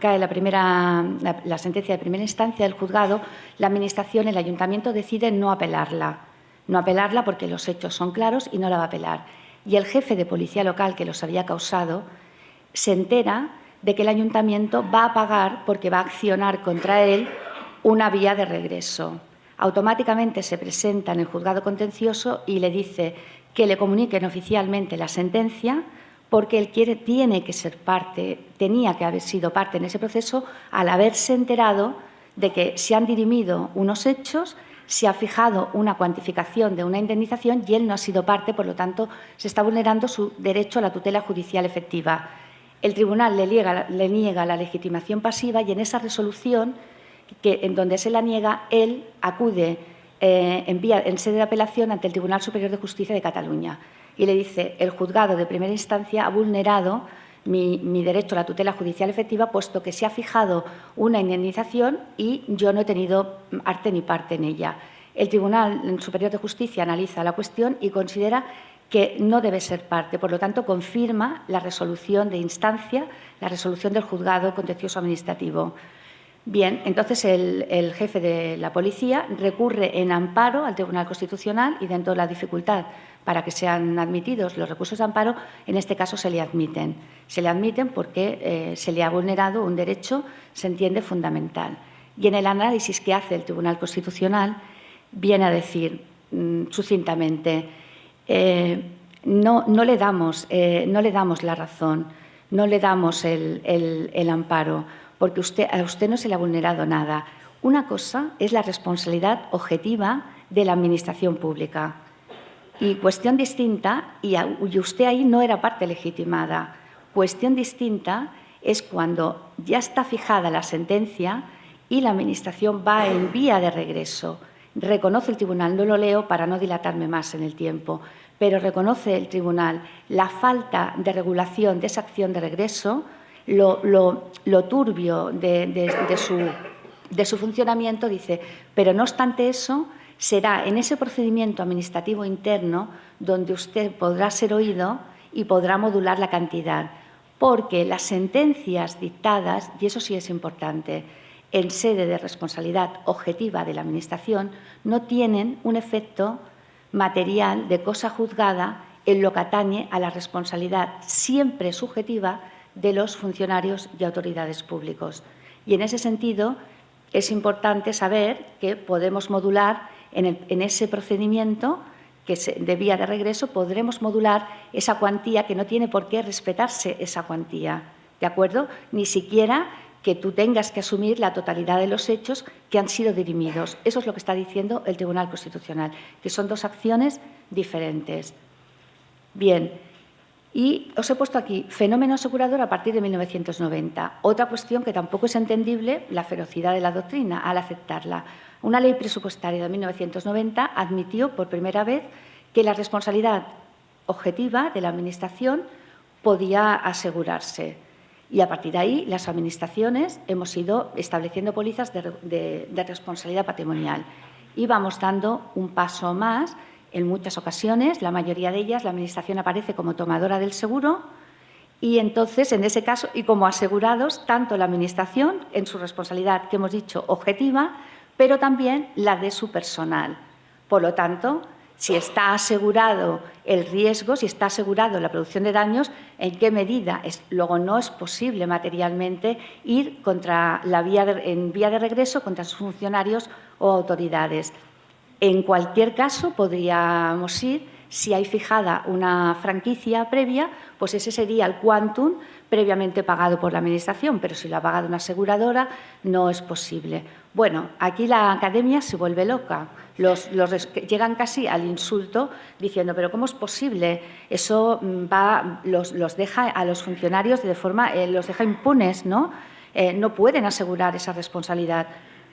cae la sentencia de primera instancia del juzgado, la Administración, el Ayuntamiento, decide no apelarla. No apelarla porque los hechos son claros y no la va a apelar. Y el jefe de policía local que los había causado se entera de que el Ayuntamiento va a pagar porque va a accionar contra él una vía de regreso. Automáticamente se presenta en el juzgado contencioso y le dice que le comuniquen oficialmente la sentencia porque él tenía que haber sido parte en ese proceso al haberse enterado de que se han dirimido unos hechos, se ha fijado una cuantificación de una indemnización y él no ha sido parte, por lo tanto, se está vulnerando su derecho a la tutela judicial efectiva. El tribunal le niega la legitimación pasiva y en esa resolución, en donde se la niega, él acude en sede de apelación ante el Tribunal Superior de Justicia de Cataluña y le dice: el juzgado de primera instancia ha vulnerado mi derecho a la tutela judicial efectiva, puesto que se ha fijado una indemnización y yo no he tenido arte ni parte en ella. El Tribunal Superior de Justicia analiza la cuestión y considera que no debe ser parte. Por lo tanto, confirma la resolución de instancia, la resolución del juzgado contencioso administrativo. Bien, entonces el jefe de la policía recurre en amparo al Tribunal Constitucional y, dentro de la dificultad para que sean admitidos los recursos de amparo, en este caso se le admiten. Se le admiten porque se le ha vulnerado un derecho, se entiende, fundamental. Y en el análisis que hace el Tribunal Constitucional viene a decir sucintamente: no le damos la razón, no le damos el amparo, porque a usted no se le ha vulnerado nada. Una cosa es la responsabilidad objetiva de la Administración pública. Y cuestión distinta, y usted ahí no era parte legitimada, cuestión distinta es cuando ya está fijada la sentencia y la Administración va en vía de regreso. Reconoce el tribunal, no lo leo para no dilatarme más en el tiempo, pero reconoce el tribunal la falta de regulación de esa acción de regreso, lo turbio de su funcionamiento, dice, pero no obstante eso, será en ese procedimiento administrativo interno donde usted podrá ser oído y podrá modular la cantidad, porque las sentencias dictadas, y eso sí es importante, en sede de responsabilidad objetiva de la Administración, no tienen un efecto material de cosa juzgada en lo que atañe a la responsabilidad siempre subjetiva de los funcionarios y autoridades públicos. Y en ese sentido es importante saber que podemos modular en ese procedimiento que de vía de regreso, podremos modular esa cuantía que no tiene por qué respetarse esa cuantía, ¿de acuerdo? Ni siquiera que tú tengas que asumir la totalidad de los hechos que han sido dirimidos. Eso es lo que está diciendo el Tribunal Constitucional, que son dos acciones diferentes. Bien, y os he puesto aquí fenómeno asegurador a partir de 1990. Otra cuestión que tampoco es entendible, la ferocidad de la doctrina al aceptarla. Una ley presupuestaria de 1990 admitió por primera vez que la responsabilidad objetiva de la Administración podía asegurarse. Y a partir de ahí, las Administraciones hemos ido estableciendo pólizas de responsabilidad patrimonial. Y vamos dando un paso más. En muchas ocasiones, la mayoría de ellas, la Administración aparece como tomadora del seguro y entonces, en ese caso, y como asegurados, tanto la Administración, en su responsabilidad que hemos dicho objetiva, pero también la de su personal. Por lo tanto, si está asegurado el riesgo, si está asegurado la producción de daños, ¿en qué medida? Luego no es posible materialmente ir en vía de regreso contra sus funcionarios o autoridades. En cualquier caso, podríamos ir, si hay fijada una franquicia previa, pues ese sería el quantum previamente pagado por la Administración, pero si lo ha pagado una aseguradora, no es posible. Bueno, aquí la academia se vuelve loca. Llegan casi al insulto diciendo, pero ¿cómo es posible? Eso los deja a los funcionarios los deja impunes, ¿no? No pueden asegurar esa responsabilidad.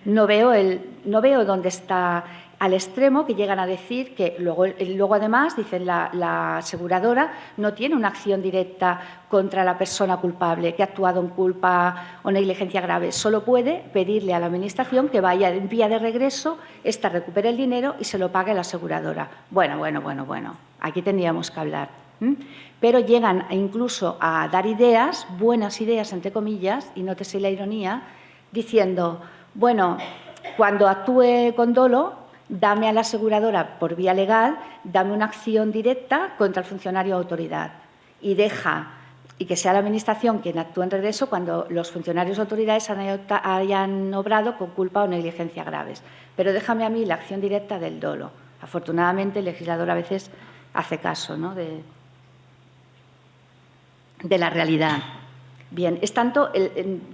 No veo dónde está al extremo que llegan a decir que luego además, dicen la aseguradora, no tiene una acción directa contra la persona culpable que ha actuado en culpa o negligencia grave. Solo puede pedirle a la Administración que vaya en vía de regreso, ésta recupere el dinero y se lo pague a la aseguradora. Bueno. Aquí tendríamos que hablar. Pero llegan incluso a dar ideas, buenas ideas, entre comillas, y nótese la ironía, diciendo, bueno, cuando actúe con dolo, dame a la aseguradora por vía legal, dame una acción directa contra el funcionario o autoridad y que sea la Administración quien actúe en regreso cuando los funcionarios o autoridades hayan obrado con culpa o negligencia graves. Pero déjame a mí la acción directa del dolo. Afortunadamente, el legislador a veces hace caso, ¿no?, de la realidad. Bien, es tanto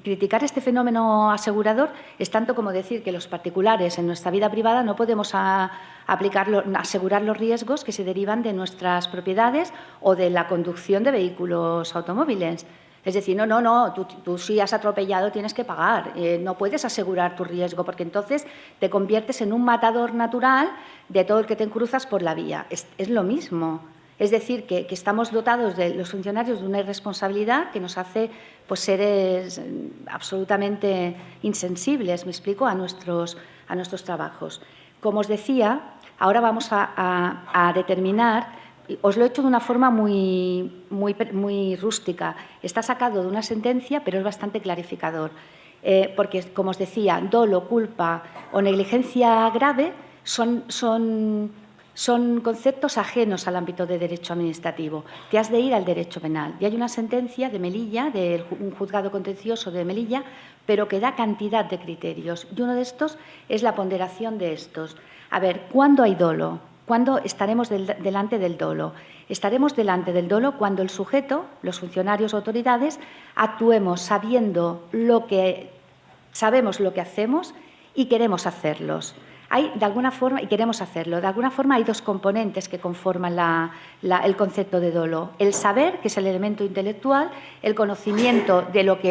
criticar este fenómeno asegurador es tanto como decir que los particulares en nuestra vida privada no podemos asegurar los riesgos que se derivan de nuestras propiedades o de la conducción de vehículos automóviles. Es decir, no, tú si has atropellado tienes que pagar, no puedes asegurar tu riesgo porque entonces te conviertes en un matador natural de todo el que te cruzas por la vía. Es lo mismo. Es decir, que estamos dotados de los funcionarios de una irresponsabilidad que nos hace pues, seres absolutamente insensibles, me explico, a nuestros trabajos. Como os decía, ahora vamos a determinar, os lo he hecho de una forma muy rústica. Está sacado de una sentencia, pero es bastante clarificador. Porque, como os decía, dolo, culpa o negligencia grave son conceptos ajenos al ámbito de derecho administrativo. Te has de ir al derecho penal. Y hay una sentencia de Melilla, de un juzgado contencioso de Melilla, pero que da cantidad de criterios. Y uno de estos es la ponderación de estos. A ver, ¿cuándo hay dolo? ¿Cuándo estaremos delante del dolo? Estaremos delante del dolo cuando el sujeto, los funcionarios o autoridades, actuemos sabemos lo que hacemos y queremos hacerlos. De alguna forma hay dos componentes que conforman el concepto de dolo. El saber, que es el elemento intelectual, el conocimiento de lo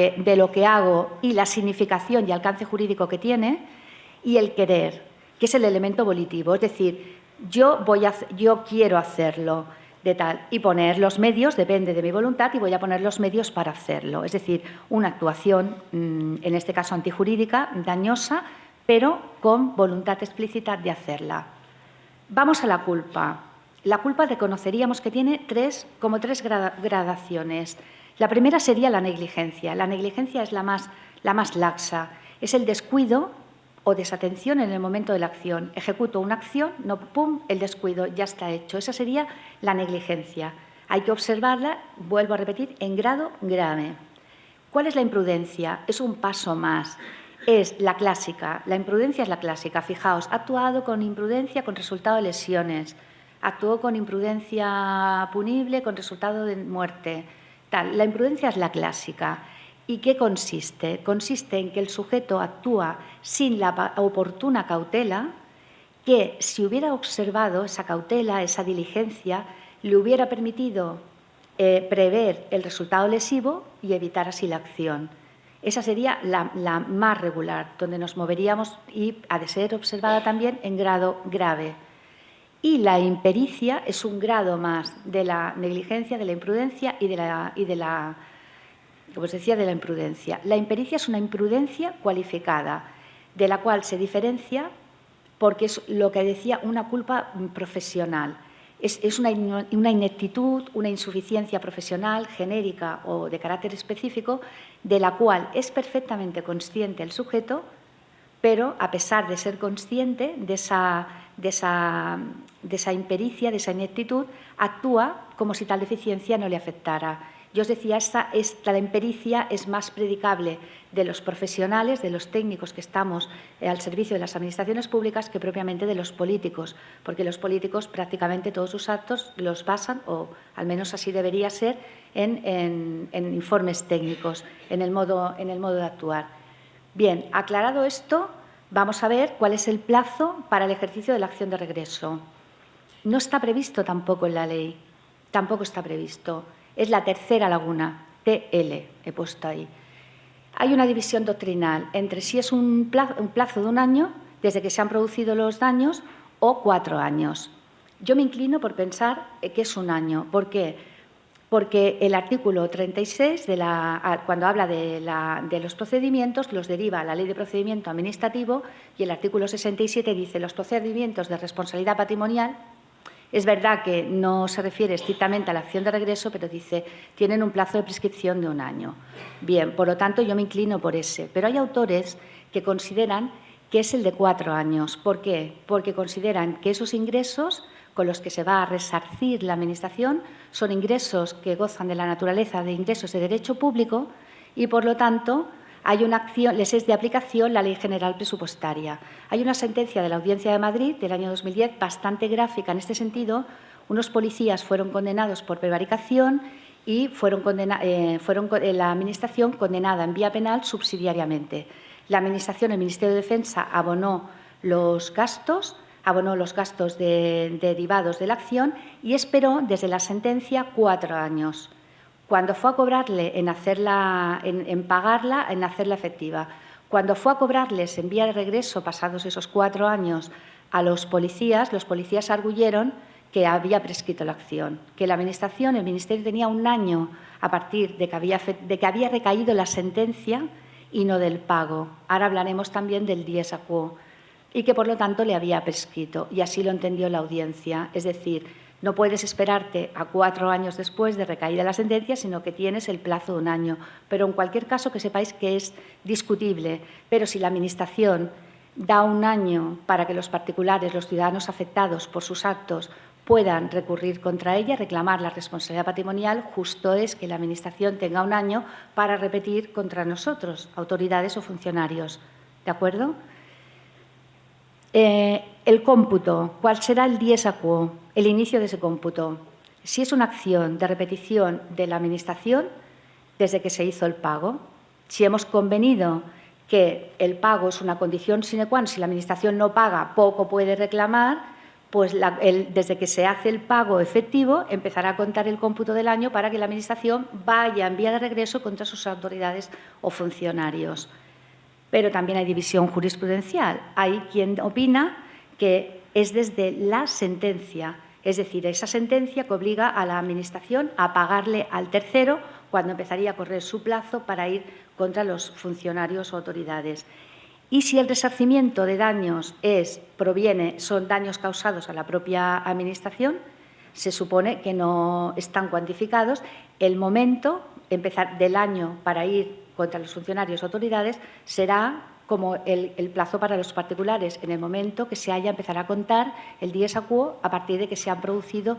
que hago y la significación y alcance jurídico que tiene, y el querer, que es el elemento volitivo. Es decir, yo quiero hacerlo de tal, y poner los medios, depende de mi voluntad, y voy a poner los medios para hacerlo. Es decir, una actuación, en este caso antijurídica, dañosa, pero con voluntad explícita de hacerla. Vamos a la culpa. La culpa reconoceríamos que tiene tres gradaciones. La primera sería la negligencia. La negligencia es la más laxa. Es el descuido o desatención en el momento de la acción. Ejecuto una acción, no, pum, el descuido, ya está hecho. Esa sería la negligencia. Hay que observarla, vuelvo a repetir, en grado grave. ¿Cuál es la imprudencia? Es un paso más. Es la clásica, la imprudencia es la clásica. Fijaos, ha actuado con imprudencia con resultado de lesiones, actuó con imprudencia punible con resultado de muerte. Tal. La imprudencia es la clásica. ¿Y qué consiste? Consiste en que el sujeto actúa sin la oportuna cautela, que si hubiera observado esa cautela, esa diligencia, le hubiera permitido prever el resultado lesivo y evitar así la acción. Esa sería la más regular, donde nos moveríamos y ha de ser observada también en grado grave. Y la impericia es un grado más de la negligencia, de la imprudencia y de la como os decía, de la imprudencia. La impericia es una imprudencia cualificada, de la cual se diferencia porque es lo que decía una culpa profesional. Es una ineptitud, una insuficiencia profesional, genérica o de carácter específico, de la cual es perfectamente consciente el sujeto, pero a pesar de ser consciente de esa impericia, de esa ineptitud, actúa como si tal deficiencia no le afectara. Yo os decía, la impericia es más predicable de los profesionales, de los técnicos que estamos al servicio de las administraciones públicas, que propiamente de los políticos, porque los políticos prácticamente todos sus actos los basan, o al menos así debería ser, en informes técnicos, en el modo de actuar. Bien, aclarado esto, vamos a ver cuál es el plazo para el ejercicio de la acción de regreso. No está previsto tampoco en la ley, tampoco está previsto. Es la tercera laguna, TL, he puesto ahí. Hay una división doctrinal entre si es un plazo de un año, desde que se han producido los daños, o 4 años. Yo me inclino por pensar que es un año. ¿Por qué? Porque el artículo 36, cuando habla de los procedimientos, los deriva la Ley de Procedimiento Administrativo, y el artículo 67 dice los procedimientos de responsabilidad patrimonial. Es verdad que no se refiere estrictamente a la acción de regreso, pero dice tienen un plazo de prescripción de un año. Bien, por lo tanto, yo me inclino por ese. Pero hay autores que consideran que es el de 4 años. ¿Por qué? Porque consideran que esos ingresos con los que se va a resarcir la Administración son ingresos que gozan de la naturaleza de ingresos de derecho público y, por lo tanto, hay una acción, les es de aplicación la Ley General Presupuestaria. Hay una sentencia de la Audiencia de Madrid del año 2010 bastante gráfica en este sentido. Unos policías fueron condenados por prevaricación y la Administración condenada en vía penal subsidiariamente. La Administración, el Ministerio de Defensa, abonó los gastos derivados de la acción y esperó desde la sentencia 4 años. Cuando fue a cobrarle en hacerla efectiva, cuando fue a cobrarles en vía de regreso, pasados esos 4 años, a los policías arguyeron que había prescrito la acción, que la Administración, el Ministerio, tenía un año a partir de que había recaído la sentencia y no del pago. Ahora hablaremos también del dies a quo, y que, por lo tanto, le había prescrito. Y así lo entendió la audiencia. Es decir, no puedes esperarte a 4 años después de recaída la sentencia, sino que tienes el plazo de un año. Pero, en cualquier caso, que sepáis que es discutible. Pero si la Administración da un año para que los particulares, los ciudadanos afectados por sus actos, puedan recurrir contra ella, reclamar la responsabilidad patrimonial, justo es que la Administración tenga un año para repetir contra nosotros, autoridades o funcionarios. ¿De acuerdo? El cómputo, ¿cuál será el dies a quo? El inicio de ese cómputo. Si es una acción de repetición de la Administración, desde que se hizo el pago. Si hemos convenido que el pago es una condición sine qua non. Si la Administración no paga, poco puede reclamar, pues desde que se hace el pago efectivo empezará a contar el cómputo del año para que la Administración vaya en vía de regreso contra sus autoridades o funcionarios. Pero también hay división jurisprudencial. Hay quien opina que es desde la sentencia, es decir, esa sentencia que obliga a la Administración a pagarle al tercero cuando empezaría a correr su plazo para ir contra los funcionarios o autoridades. Y si el resarcimiento de daños son daños causados a la propia Administración, se supone que no están cuantificados. El momento, empezar del año para ir contra los funcionarios o autoridades, será como el plazo para los particulares, en el momento que se empezará a contar el dies a quo a partir de que se han producido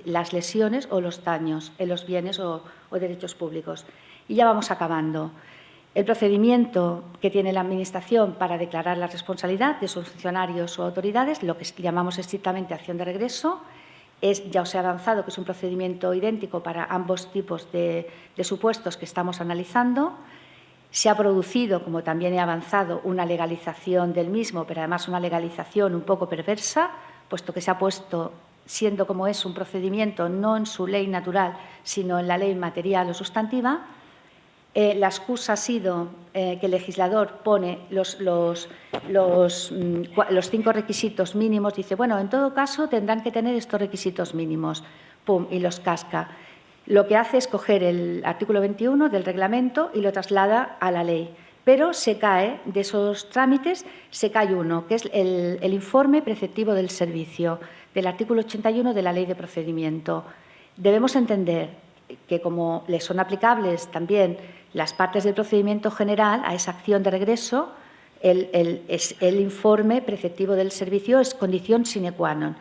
las lesiones o los daños en los bienes o derechos públicos. Y ya vamos acabando. El procedimiento que tiene la Administración para declarar la responsabilidad de sus funcionarios o autoridades, lo que llamamos estrictamente acción de regreso, ya os he avanzado que es un procedimiento idéntico para ambos tipos de supuestos que estamos analizando. Se ha producido, como también he avanzado, una legalización del mismo, pero además una legalización un poco perversa, puesto que se ha puesto, siendo como es un procedimiento no en su ley natural, sino en la ley material o sustantiva. La excusa ha sido que el legislador pone los 5 requisitos mínimos. Dice, bueno, en todo caso tendrán que tener estos requisitos mínimos. Pum, y los casca. Lo que hace es coger el artículo 21 del reglamento y lo traslada a la ley. Pero se cae de esos trámites, se cae uno, que es el informe preceptivo del servicio, del artículo 81 de la Ley de Procedimiento. Debemos entender que, como les son aplicables también las partes del procedimiento general a esa acción de regreso, el informe preceptivo del servicio es condición sine qua non.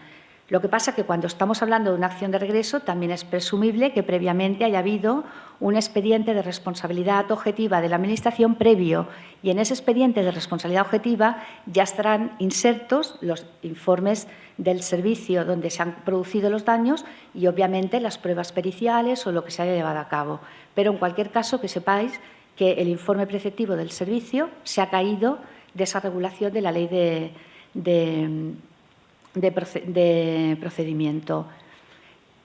Lo que pasa es que cuando estamos hablando de una acción de regreso también es presumible que previamente haya habido un expediente de responsabilidad objetiva de la Administración previo, y en ese expediente de responsabilidad objetiva ya estarán insertos los informes del servicio donde se han producido los daños y, obviamente, las pruebas periciales o lo que se haya llevado a cabo. Pero, en cualquier caso, que sepáis que el informe preceptivo del servicio se ha caído de esa regulación de la Ley de procedimiento.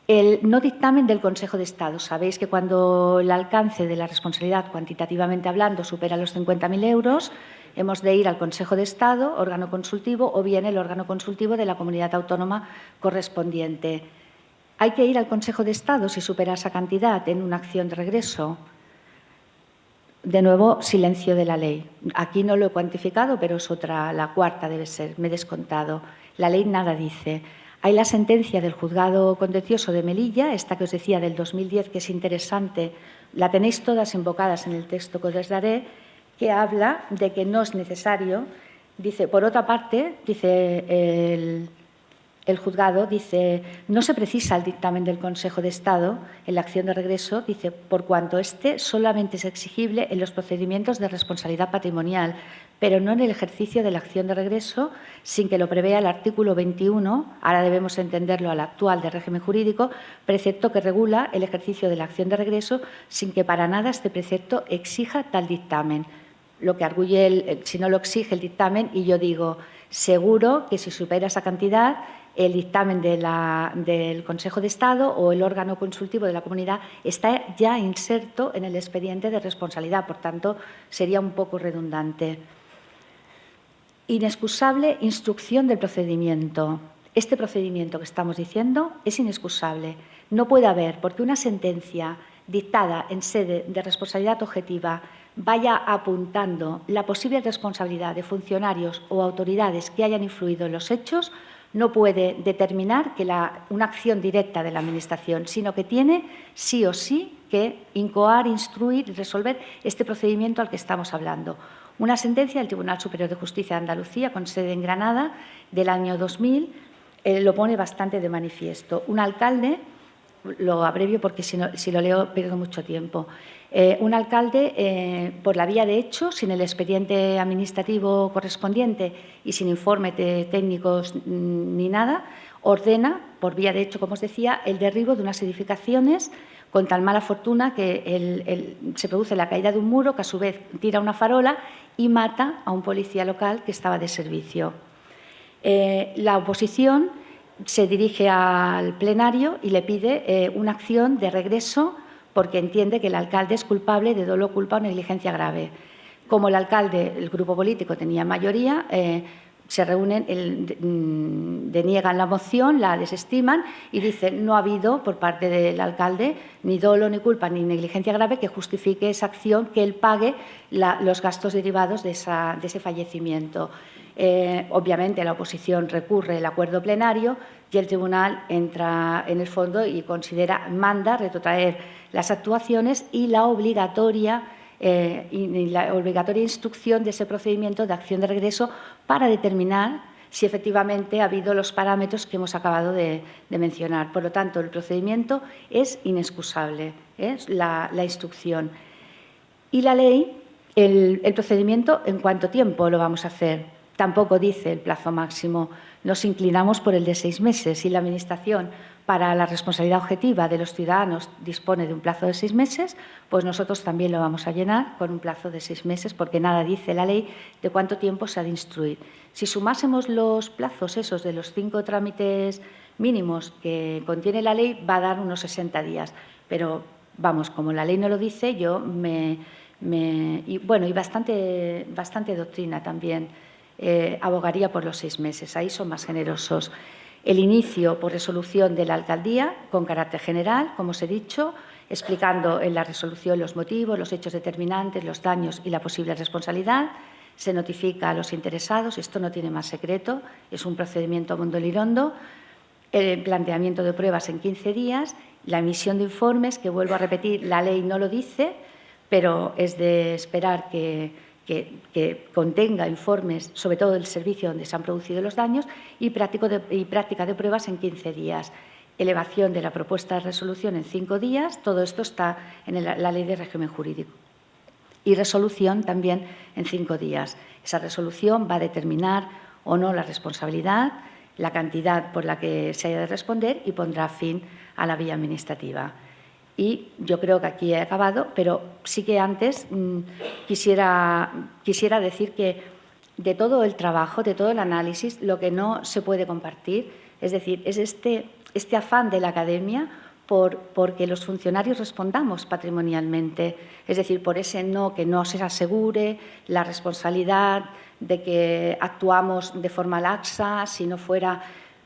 El no dictamen del Consejo de Estado. Sabéis que cuando el alcance de la responsabilidad, cuantitativamente hablando, supera los 50.000 euros, hemos de ir al Consejo de Estado, órgano consultivo, o bien el órgano consultivo de la comunidad autónoma correspondiente. ¿Hay que ir al Consejo de Estado si supera esa cantidad en una acción de regreso? De nuevo, silencio de la ley. Aquí no lo he cuantificado, pero es otra, la cuarta debe ser, me he descontado. La ley nada dice. Hay la sentencia del Juzgado Contencioso de Melilla, esta que os decía del 2010, que es interesante, la tenéis todas invocadas en el texto que os daré, que habla de que no es necesario. Dice, por otra parte, dice el juzgado, dice, no se precisa el dictamen del Consejo de Estado en la acción de regreso, dice, por cuanto este solamente es exigible en los procedimientos de responsabilidad patrimonial, pero no en el ejercicio de la acción de regreso, sin que lo prevea el artículo 21, ahora debemos entenderlo al actual de régimen jurídico, precepto que regula el ejercicio de la acción de regreso, sin que para nada este precepto exija tal dictamen. Lo que arguye, si no lo exige el dictamen, y yo digo, seguro que si supera esa cantidad, el dictamen del Consejo de Estado o el órgano consultivo de la comunidad está ya inserto en el expediente de responsabilidad. Por tanto, sería un poco redundante. Inexcusable instrucción del procedimiento. Este procedimiento que estamos diciendo es inexcusable. No puede haber, porque una sentencia dictada en sede de responsabilidad objetiva vaya apuntando la posible responsabilidad de funcionarios o autoridades que hayan influido en los hechos, no puede determinar que una acción directa de la Administración, sino que tiene sí o sí que incoar, instruir y resolver este procedimiento al que estamos hablando. Una sentencia del Tribunal Superior de Justicia de Andalucía, con sede en Granada, del año 2000, lo pone bastante de manifiesto. Un alcalde, lo abrevio porque si lo leo pierdo mucho tiempo, un alcalde, por la vía de hecho, sin el expediente administrativo correspondiente y sin informe de técnicos ni nada, ordena, por vía de hecho, como os decía, el derribo de unas edificaciones con tan mala fortuna que se produce la caída de un muro que a su vez tira una farola y mata a un policía local que estaba de servicio. La oposición se dirige al plenario y le pide una acción de regreso porque entiende que el alcalde es culpable de dolo, culpa o negligencia grave. Como el alcalde, el grupo político tenía mayoría, se reúnen, deniegan la moción, la desestiman y dicen no ha habido por parte del alcalde ni dolo, ni culpa, ni negligencia grave que justifique esa acción, que él pague los gastos derivados de ese fallecimiento. Obviamente la oposición recurre el acuerdo plenario y el tribunal entra en el fondo y manda retrotraer las actuaciones y la obligatoria instrucción de ese procedimiento de acción de regreso para determinar si efectivamente ha habido los parámetros que hemos acabado de mencionar. Por lo tanto, el procedimiento es inexcusable, es la instrucción. Y la ley, el procedimiento, ¿en cuánto tiempo lo vamos a hacer? Tampoco dice el plazo máximo. Nos inclinamos por el de 6 meses. Si la Administración, para la responsabilidad objetiva de los ciudadanos, dispone de un plazo de 6 meses, pues nosotros también lo vamos a llenar con un plazo de 6 meses, porque nada dice la ley de cuánto tiempo se ha de instruir. Si sumásemos los plazos esos de los 5 trámites mínimos que contiene la ley, va a dar unos 60 días. Pero, vamos, como la ley no lo dice, yo y bastante doctrina también. Abogaría por los 6 meses. Ahí son más generosos. El inicio por resolución de la alcaldía con carácter general, como os he dicho, explicando en la resolución los motivos, los hechos determinantes, los daños y la posible responsabilidad. Se notifica a los interesados, esto no tiene más secreto, es un procedimiento mundo lirondo, el planteamiento de pruebas en 15 días, la emisión de informes, que vuelvo a repetir, la ley no lo dice, pero es de esperar que contenga informes, sobre todo del servicio donde se han producido los daños, y práctica de pruebas en 15 días. Elevación de la propuesta de resolución en 5 días, todo esto está en la Ley de Régimen Jurídico. Y resolución también en 5 días. Esa resolución va a determinar o no la responsabilidad, la cantidad por la que se haya de responder y pondrá fin a la vía administrativa. Y yo creo que aquí he acabado, pero sí que antes quisiera decir que de todo el trabajo, de todo el análisis, lo que no se puede compartir, es decir, es este afán de la academia porque los funcionarios respondamos patrimonialmente, es decir, por ese no, que no se asegure la responsabilidad de que actuamos de forma laxa, si no fuera...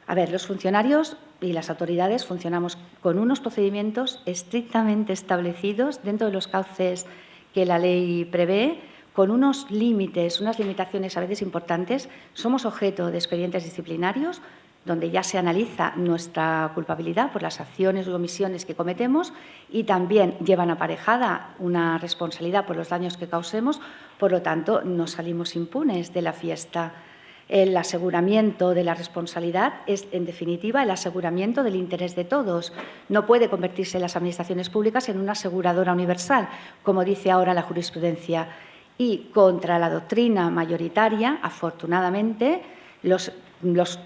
A ver, los funcionarios y las autoridades funcionamos con unos procedimientos estrictamente establecidos dentro de los cauces que la ley prevé, con unos límites, unas limitaciones a veces importantes. Somos objeto de expedientes disciplinarios donde ya se analiza nuestra culpabilidad por las acciones u omisiones que cometemos y también llevan aparejada una responsabilidad por los daños que causemos. Por lo tanto, no salimos impunes de la fiesta. El aseguramiento de la responsabilidad es, en definitiva, el aseguramiento del interés de todos. No puede convertirse las administraciones públicas en una aseguradora universal, como dice ahora la jurisprudencia. Y contra la doctrina mayoritaria, afortunadamente, los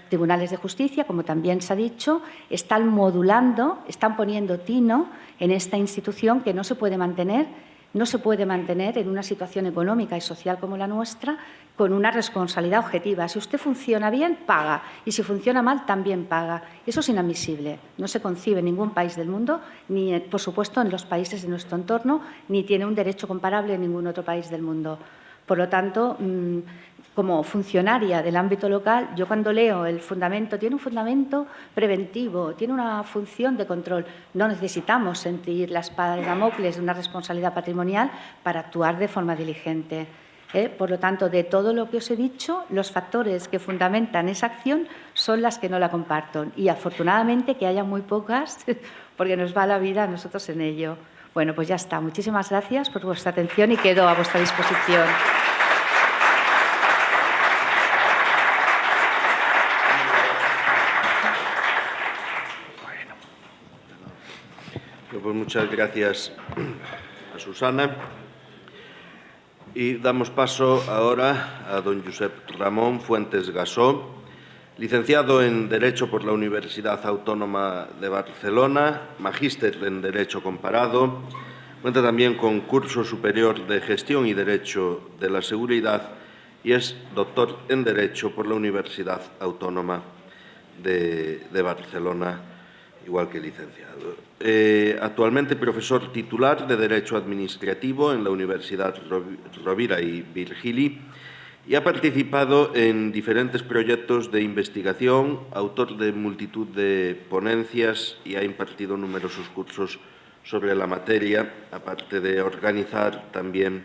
tribunales de justicia, como también se ha dicho, están modulando, están poniendo tino en esta institución que no se puede mantener en una situación económica y social como la nuestra con una responsabilidad objetiva. Si usted funciona bien, paga. Y si funciona mal, también paga. Eso es inadmisible. No se concibe en ningún país del mundo, ni, por supuesto, en los países de nuestro entorno, ni tiene un derecho comparable en ningún otro país del mundo. Por lo tanto, como funcionaria del ámbito local, yo cuando leo el fundamento, tiene un fundamento preventivo, tiene una función de control. No necesitamos sentir la espada de Damocles de una responsabilidad patrimonial para actuar de forma diligente. Por lo tanto, de todo lo que os he dicho, los factores que fundamentan esa acción son las que no la comparto. Y afortunadamente que haya muy pocas, porque nos va la vida a nosotros en ello. Bueno, pues ya está. Muchísimas gracias por vuestra atención y quedo a vuestra disposición. Pues muchas gracias a Susana. Y damos paso ahora a don Josep Ramón Fuentes Gasó, Licenciado en Derecho por la Universidad Autónoma de Barcelona, magíster en Derecho Comparado, cuenta también con curso superior de Gestión y Derecho de la Seguridad y es doctor en Derecho por la Universidad Autónoma de Barcelona, igual que licenciado. Actualmente profesor titular de Derecho Administrativo en la Universidad Rovira y Virgili y ha participado en diferentes proyectos de investigación, autor de multitud de ponencias y ha impartido numerosos cursos sobre la materia, aparte de organizar también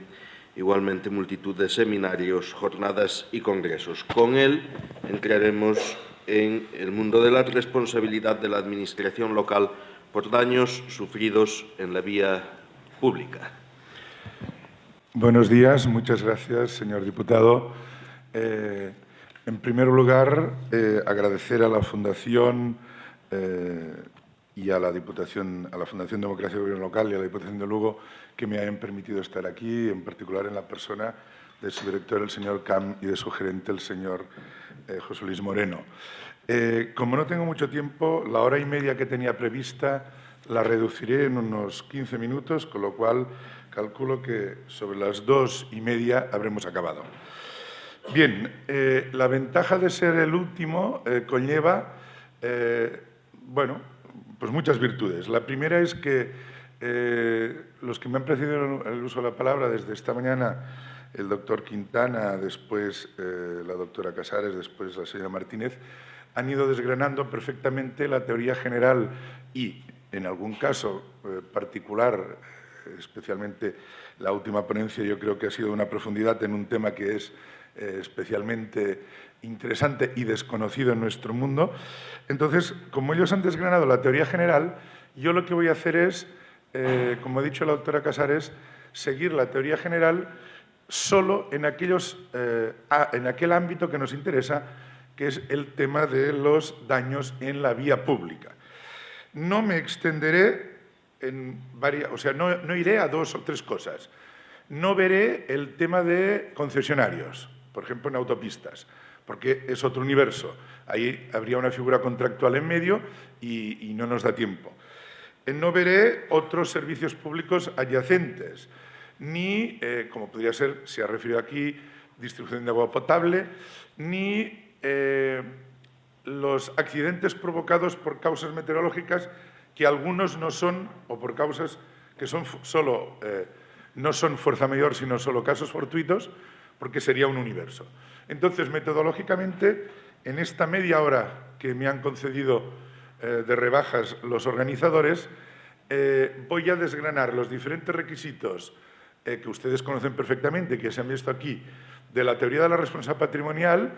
igualmente multitud de seminarios, jornadas y congresos. Con él entraremos en el mundo de la responsabilidad de la Administración local por daños sufridos en la vía pública. Buenos días, muchas gracias, señor diputado. En primer lugar, agradecer a la Fundación y a la Diputación, a la Fundación Democracia y Gobierno Local y a la Diputación de Lugo que me hayan permitido estar aquí, en particular en la persona de su director, el señor Camp, y de su gerente, el señor José Luis Moreno. Como no tengo mucho tiempo, la hora y media que tenía prevista la reduciré en unos 15 minutos, con lo cual calculo que sobre las 2:30 habremos acabado. Bien, la ventaja de ser el último conlleva, bueno, pues muchas virtudes. La primera es que los que me han precedido en el uso de la palabra desde esta mañana, el doctor Quintana, después la doctora Casares, después la señora Martínez, han ido desgranando perfectamente la teoría general y, en algún caso particular, especialmente la última ponencia, yo creo que ha sido una profundidad en un tema que es especialmente interesante y desconocido en nuestro mundo. Entonces, como ellos han desgranado la teoría general, yo lo que voy a hacer es, como ha dicho la doctora Casares, seguir la teoría general solo en aquel ámbito que nos interesa, que es el tema de los daños en la vía pública. No me extenderé en varias, o sea, no iré a 2 o 3 cosas. No veré el tema de concesionarios, por ejemplo, en autopistas, porque es otro universo. Ahí habría una figura contractual en medio y no nos da tiempo. No veré otros servicios públicos adyacentes, ni, como podría ser, se ha referido aquí, distribución de agua potable, ni los accidentes provocados por causas meteorológicas, que algunos no son, o por causas que son solo, no son fuerza mayor, sino solo casos fortuitos, porque sería un universo. Entonces, metodológicamente, en esta media hora que me han concedido de rebajas los organizadores, voy a desgranar los diferentes requisitos que ustedes conocen perfectamente, que se han visto aquí, de la teoría de la responsabilidad patrimonial,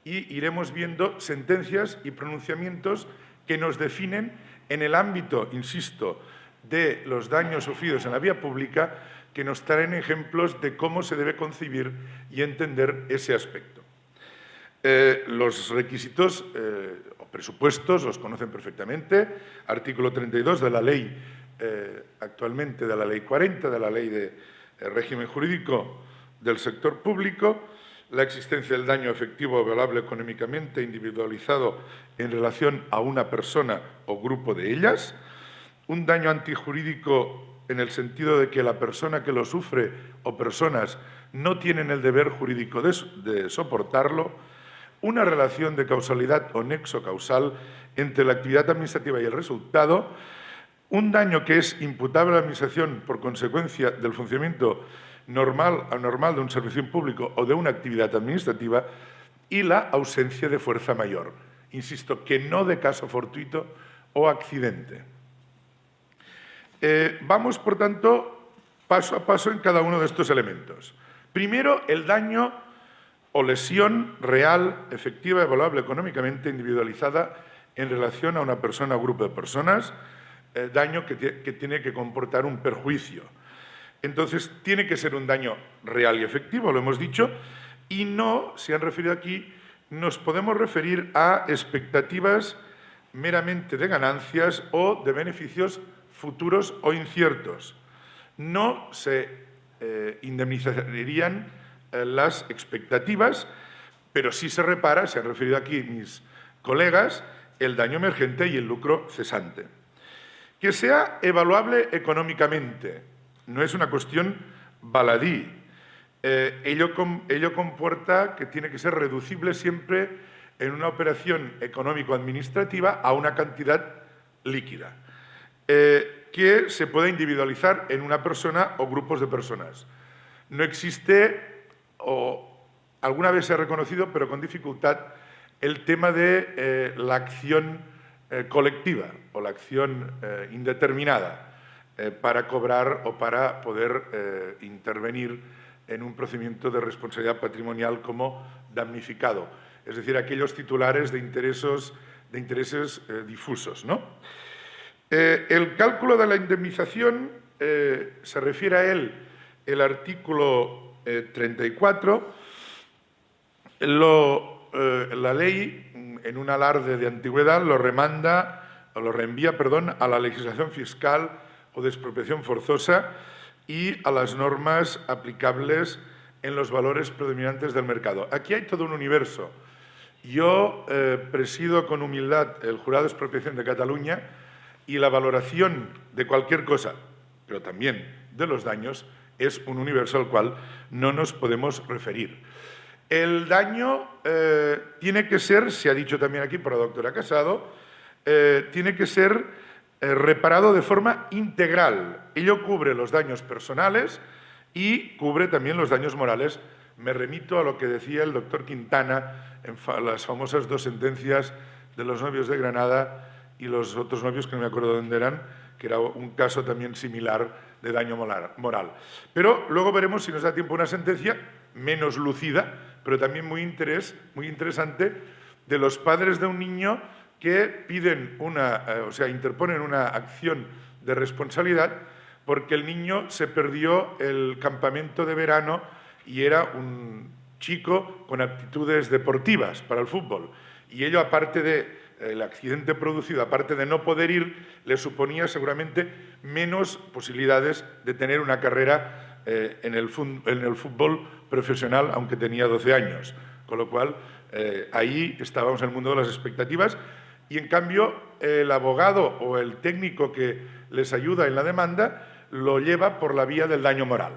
y iremos viendo sentencias y pronunciamientos que nos definen en el ámbito, insisto, de los daños sufridos en la vía pública, que nos traen ejemplos de cómo se debe concebir y entender ese aspecto. Los requisitos o presupuestos los conocen perfectamente. Artículo 32 de la ley, actualmente de la Ley 40, de la Ley de Régimen Jurídico del Sector Público, la existencia del daño efectivo o evaluable económicamente individualizado en relación a una persona o grupo de ellas, un daño antijurídico en el sentido de que la persona que lo sufre o personas no tienen el deber jurídico de soportarlo, una relación de causalidad o nexo causal entre la actividad administrativa y el resultado, un daño que es imputable a la Administración por consecuencia del funcionamiento normal o anormal de un servicio público o de una actividad administrativa, y la ausencia de fuerza mayor. Insisto, que no de caso fortuito o accidente. Vamos, por tanto, paso a paso en cada uno de estos elementos. Primero, el daño o lesión real, efectiva, evaluable económicamente, individualizada en relación a una persona o grupo de personas, daño que tiene que comportar un perjuicio. Entonces, tiene que ser un daño real y efectivo, lo hemos dicho, y no, se han referido aquí, nos podemos referir a expectativas meramente de ganancias o de beneficios futuros o inciertos. No se indemnizarían las expectativas pero sí se repara, se han referido aquí mis colegas, el daño emergente y el lucro cesante. Que sea evaluable económicamente no es una cuestión baladí. Ello comporta que tiene que ser reducible siempre en una operación económico-administrativa a una cantidad líquida, que se pueda individualizar en una persona o grupos de personas. No existe, o alguna vez se ha reconocido, pero con dificultad, el tema de la acción colectiva o la acción indeterminada para cobrar o para poder intervenir en un procedimiento de responsabilidad patrimonial como damnificado, es decir, aquellos titulares de intereses difusos, ¿no? El cálculo de la indemnización se refiere a él el artículo 34. La ley, en un alarde de antigüedad, lo reenvía a la legislación fiscal o de expropiación forzosa y a las normas aplicables en los valores predominantes del mercado. Aquí hay todo un universo. Yo presido con humildad el Jurado de Expropiación de Cataluña y la valoración de cualquier cosa, pero también de los daños, es un universo al cual no nos podemos referir. El daño tiene que ser, se ha dicho también aquí por la doctora Casado, tiene que ser reparado de forma integral. Ello cubre los daños personales y cubre también los daños morales. Me remito a lo que decía el doctor Quintana en las famosas 2 sentencias de los novios de Granada y los otros novios que no me acuerdo dónde eran, que era un caso también similar de daño moral. Pero luego veremos, si nos da tiempo, una sentencia menos lucida, pero también muy interesante, de los padres de un niño que piden interponen una acción de responsabilidad porque el niño se perdió el campamento de verano y era un chico con aptitudes deportivas para el fútbol. Y ello, aparte del accidente producido, aparte de no poder ir, le suponía seguramente menos posibilidades de tener una carrera en el fútbol profesional, aunque tenía 12 años. Con lo cual, ahí estábamos en el mundo de las expectativas y, en cambio, el abogado o el técnico que les ayuda en la demanda lo lleva por la vía del daño moral.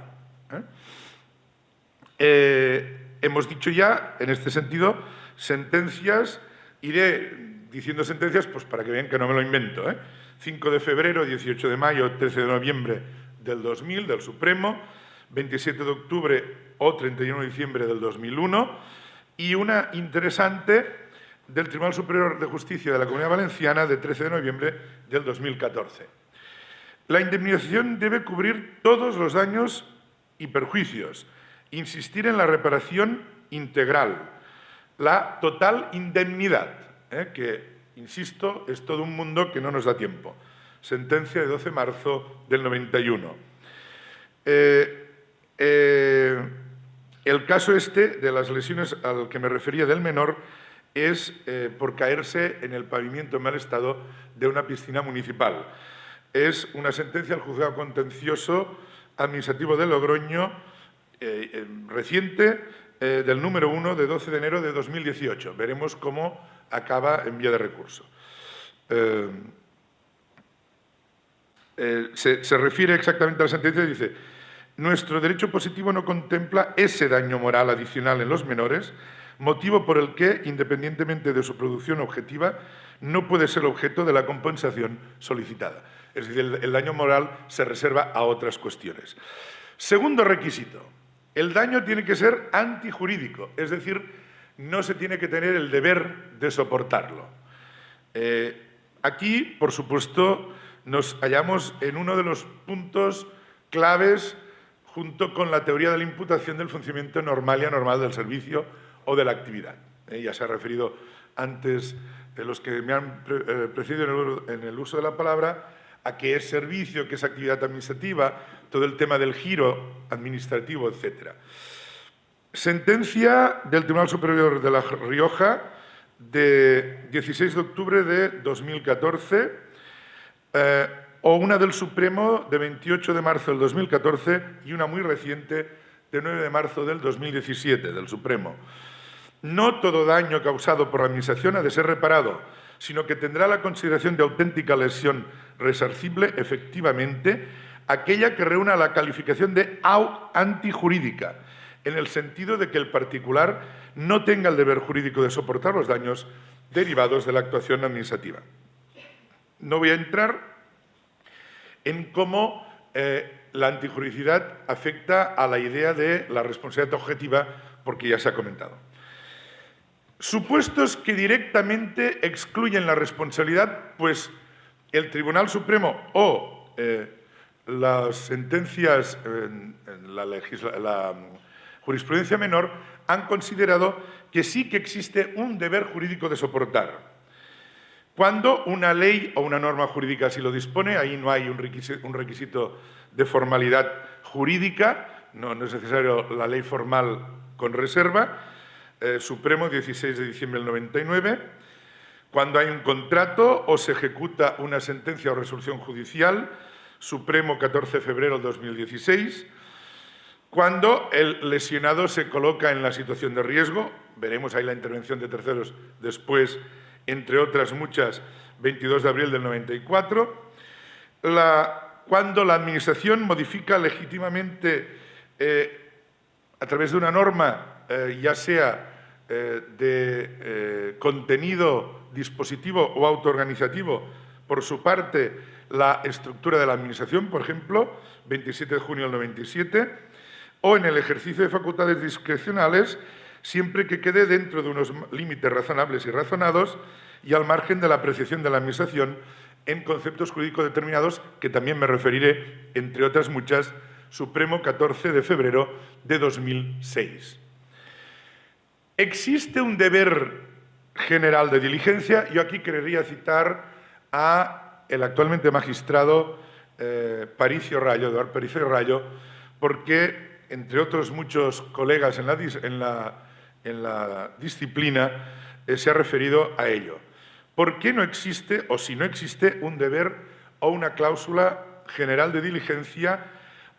Hemos dicho ya, en este sentido, sentencias. Iré diciendo sentencias pues para que vean que no me lo invento. 5 de febrero, 18 de mayo, 13 de noviembre del 2000, del Supremo, 27 de octubre o 31 de diciembre del 2001, y una interesante del Tribunal Superior de Justicia de la Comunidad Valenciana de 13 de noviembre del 2014. La indemnización debe cubrir todos los daños y perjuicios, insistir en la reparación integral, la total indemnidad, que, insisto, es todo un mundo que no nos da tiempo. Sentencia de 12 de marzo del 91. El caso de las lesiones al que me refería del menor es por caerse en el pavimento en mal estado de una piscina municipal. Es una sentencia del Juzgado Contencioso Administrativo de Logroño reciente, del número 1 de 12 de enero de 2018. Veremos cómo acaba en vía de recurso. Se refiere exactamente a la sentencia y dice: nuestro derecho positivo no contempla ese daño moral adicional en los menores, motivo por el que, independientemente de su producción objetiva, no puede ser objeto de la compensación solicitada. Es decir, el daño moral se reserva a otras cuestiones. Segundo requisito: el daño tiene que ser antijurídico, es decir, no se tiene que tener el deber de soportarlo. Aquí, por supuesto, nos hallamos en uno de los puntos claves, junto con la teoría de la imputación, del funcionamiento normal y anormal del servicio o de la actividad. Ya se ha referido antes de los que me han precedido en el uso de la palabra a qué es servicio, qué es actividad administrativa, todo el tema del giro administrativo, etc. Sentencia del Tribunal Superior de La Rioja de 16 de octubre de 2014 o una del Supremo de 28 de marzo del 2014 y una muy reciente de 9 de marzo del 2017 del Supremo. No todo daño causado por la Administración ha de ser reparado, sino que tendrá la consideración de auténtica lesión resarcible, efectivamente, aquella que reúna la calificación de antijurídica, en el sentido de que el particular no tenga el deber jurídico de soportar los daños derivados de la actuación administrativa. No voy a entrar en cómo la antijuridicidad afecta a la idea de la responsabilidad objetiva, porque ya se ha comentado. Supuestos que directamente excluyen la responsabilidad, pues el Tribunal Supremo o las sentencias en la jurisprudencia menor han considerado que sí que existe un deber jurídico de soportar. Cuando una ley o una norma jurídica así lo dispone, ahí no hay un requisito de formalidad jurídica, no es necesario la ley formal con reserva. Supremo, 16 de diciembre del 99. Cuando hay un contrato o se ejecuta una sentencia o resolución judicial, Supremo, 14 de febrero del 2016. Cuando el lesionado se coloca en la situación de riesgo, veremos ahí la intervención de terceros después, entre otras muchas, 22 de abril del 94. Cuando la Administración modifica legítimamente, a través de una norma, ya sea de contenido dispositivo o autoorganizativo, por su parte, la estructura de la Administración, por ejemplo, 27 de junio del 97, o en el ejercicio de facultades discrecionales, siempre que quede dentro de unos límites razonables y razonados y al margen de la apreciación de la Administración en conceptos jurídicos determinados, que también me referiré, entre otras muchas, Supremo, 14 de febrero de 2006. Existe un deber general de diligencia. Yo aquí querría citar a el actualmente magistrado Eduardo Paricio Rayo, porque, entre otros muchos colegas en la disciplina, se ha referido a ello. ¿Por qué no existe, o si no existe, un deber o una cláusula general de diligencia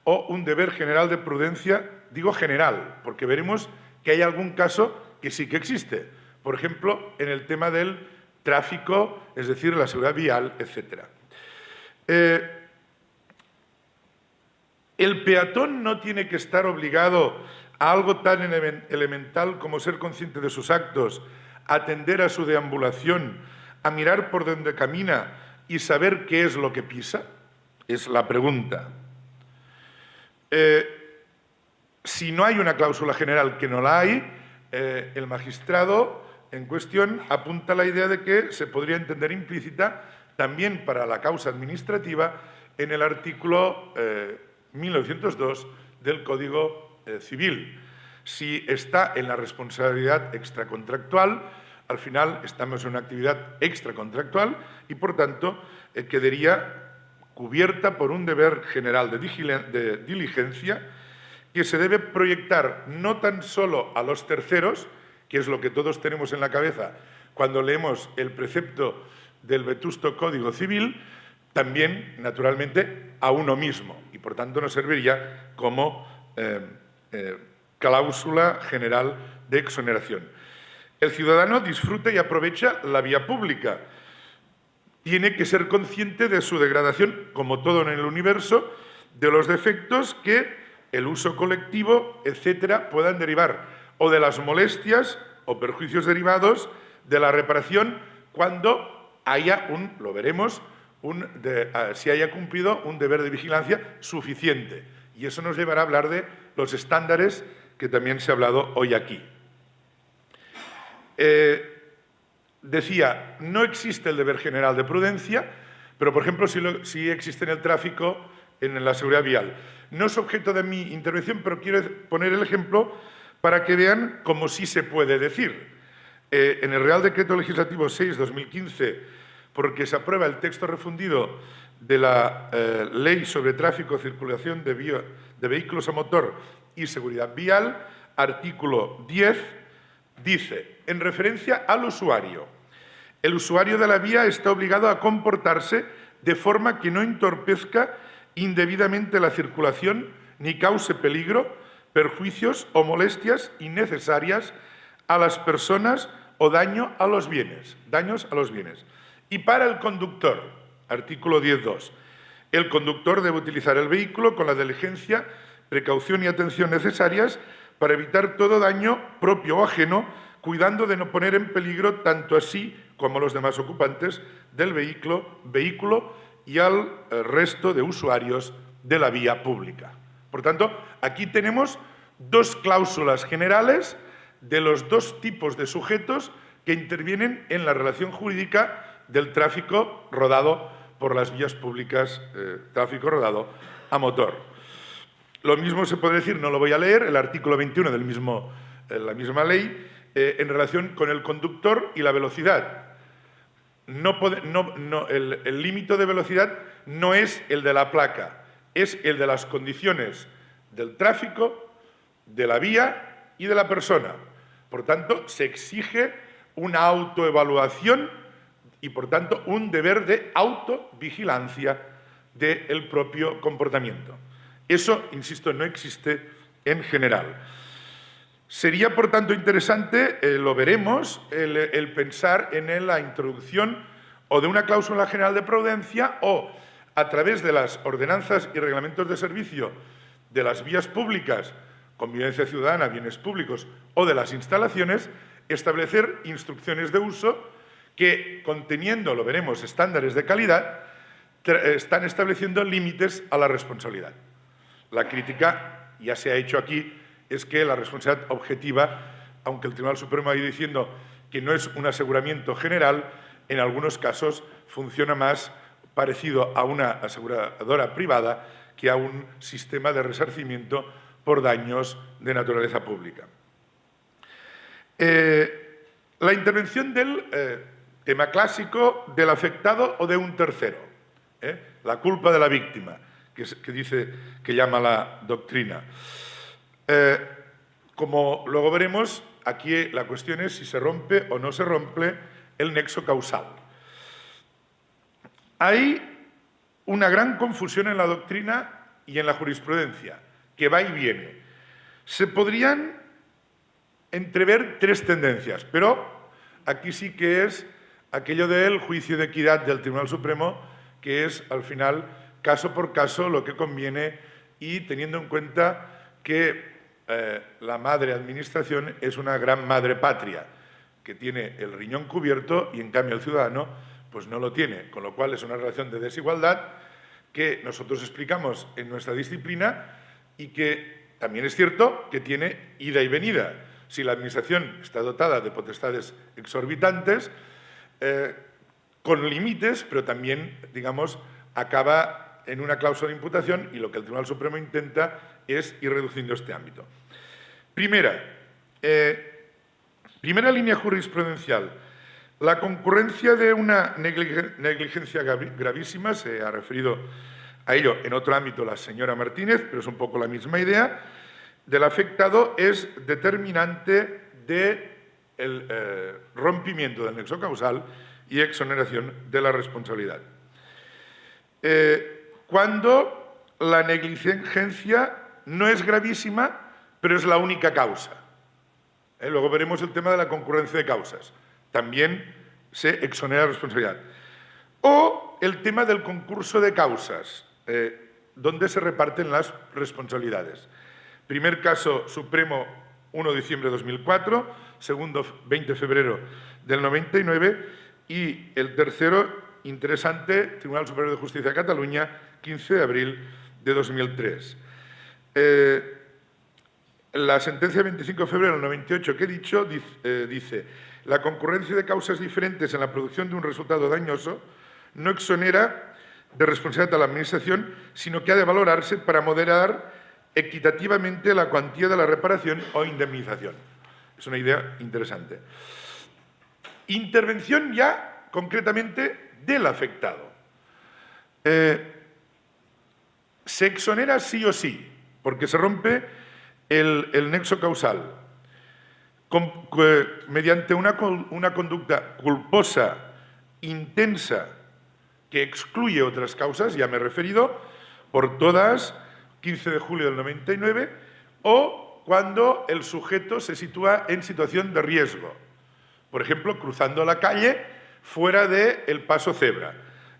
o un deber general de prudencia? Digo general, porque veremos que hay algún caso que sí que existe. Por ejemplo, en el tema del tráfico, es decir, la seguridad vial, etc. El peatón no tiene que estar obligado a algo tan elemental como ser consciente de sus actos, atender a su deambulación, a mirar por donde camina y saber qué es lo que pisa. Es la pregunta. Si no hay una cláusula general, que no la hay, el magistrado en cuestión apunta la idea de que se podría entender implícita también para la causa administrativa en el artículo 1902 del Código Civil. Si está en la responsabilidad extracontractual, al final estamos en una actividad extracontractual y, por tanto, quedaría cubierta por un deber general de diligencia que se debe proyectar no tan solo a los terceros, que es lo que todos tenemos en la cabeza cuando leemos el precepto del vetusto Código Civil, también, naturalmente, a uno mismo, y por tanto nos serviría como cláusula general de exoneración. El ciudadano disfruta y aprovecha la vía pública. Tiene que ser consciente de su degradación, como todo en el universo, de los defectos que el uso colectivo, etcétera, puedan derivar, o de las molestias o perjuicios derivados de la reparación cuando haya lo veremos, si haya cumplido un deber de vigilancia suficiente. Y eso nos llevará a hablar de los estándares que también se ha hablado hoy aquí. Decía, no existe el deber general de prudencia, pero, por ejemplo, sí existe en el tráfico, en la seguridad vial. No es objeto de mi intervención, pero quiero poner el ejemplo para que vean cómo sí se puede decir. En el Real Decreto Legislativo 6/2015, por el que se aprueba el texto refundido de la Ley sobre Tráfico y Circulación de Vehículos a Motor y Seguridad Vial, artículo 10, dice, en referencia al usuario, el usuario de la vía está obligado a comportarse de forma que no entorpezca indebidamente la circulación ni cause peligro, perjuicios o molestias innecesarias a las personas o daño a los bienes. Daños a los bienes. Y para el conductor, artículo 10.2, el conductor debe utilizar el vehículo con la diligencia, precaución y atención necesarias para evitar todo daño propio o ajeno, cuidando de no poner en peligro tanto a sí como a los demás ocupantes del vehículo y al resto de usuarios de la vía pública. Por tanto, aquí tenemos dos cláusulas generales de los dos tipos de sujetos que intervienen en la relación jurídica del tráfico rodado por las vías públicas, tráfico rodado a motor. Lo mismo se puede decir, no lo voy a leer, el artículo 21 de la misma ley, en relación con el conductor y la velocidad. El límite de velocidad no es el de la placa, es el de las condiciones del tráfico, de la vía y de la persona. Por tanto, se exige una autoevaluación y, por tanto, un deber de autovigilancia del propio comportamiento. Eso, insisto, no existe en general. Sería, por tanto, interesante, lo veremos, el pensar en la introducción o de una cláusula general de prudencia o, a través de las ordenanzas y reglamentos de servicio de las vías públicas, convivencia ciudadana, bienes públicos o de las instalaciones, establecer instrucciones de uso que, conteniendo, lo veremos, estándares de calidad, están estableciendo límites a la responsabilidad. La crítica, ya se ha hecho aquí, es que la responsabilidad objetiva, aunque el Tribunal Supremo ha ido diciendo que no es un aseguramiento general, en algunos casos funciona más parecido a una aseguradora privada que a un sistema de resarcimiento por daños de naturaleza pública. La intervención del tema clásico del afectado o de un tercero, la culpa de la víctima, que llama la doctrina. Como luego veremos, aquí la cuestión es si se rompe o no se rompe el nexo causal. Hay una gran confusión en la doctrina y en la jurisprudencia, que va y viene. Se podrían entrever tres tendencias, pero aquí sí que es aquello del juicio de equidad del Tribunal Supremo, que es, al final, caso por caso, lo que conviene y teniendo en cuenta que la madre administración es una gran madre patria, que tiene el riñón cubierto y, en cambio, el ciudadano pues no lo tiene, con lo cual es una relación de desigualdad que nosotros explicamos en nuestra disciplina y que también es cierto que tiene ida y venida. Si la Administración está dotada de potestades exorbitantes, con límites, pero también, digamos, acaba en una cláusula de imputación y lo que el Tribunal Supremo intenta es ir reduciendo este ámbito. Primera línea jurisprudencial. La concurrencia de una negligencia gravísima, se ha referido a ello en otro ámbito la señora Martínez, pero es un poco la misma idea, del afectado es determinante del rompimiento del nexo causal y exoneración de la responsabilidad. Cuando la negligencia no es gravísima, pero es la única causa. Luego veremos el tema de la concurrencia de causas. También se exonera la responsabilidad. O el tema del concurso de causas, donde se reparten las responsabilidades. Primer caso supremo, 1 de diciembre de 2004, segundo, 20 de febrero del 99, y el tercero, interesante, Tribunal Superior de Justicia de Cataluña, 15 de abril de 2003. La sentencia de 25 de febrero del 98 que he dicho dice la concurrencia de causas diferentes en la producción de un resultado dañoso no exonera de responsabilidad a la Administración, sino que ha de valorarse para moderar equitativamente la cuantía de la reparación o indemnización. Es una idea interesante. Intervención ya, concretamente, del afectado. Se exonera sí o sí, porque se rompe el nexo causal mediante una conducta culposa, intensa, que excluye otras causas, ya me he referido, por todas, 15 de julio del 99, o cuando el sujeto se sitúa en situación de riesgo. Por ejemplo, cruzando la calle fuera del paso cebra.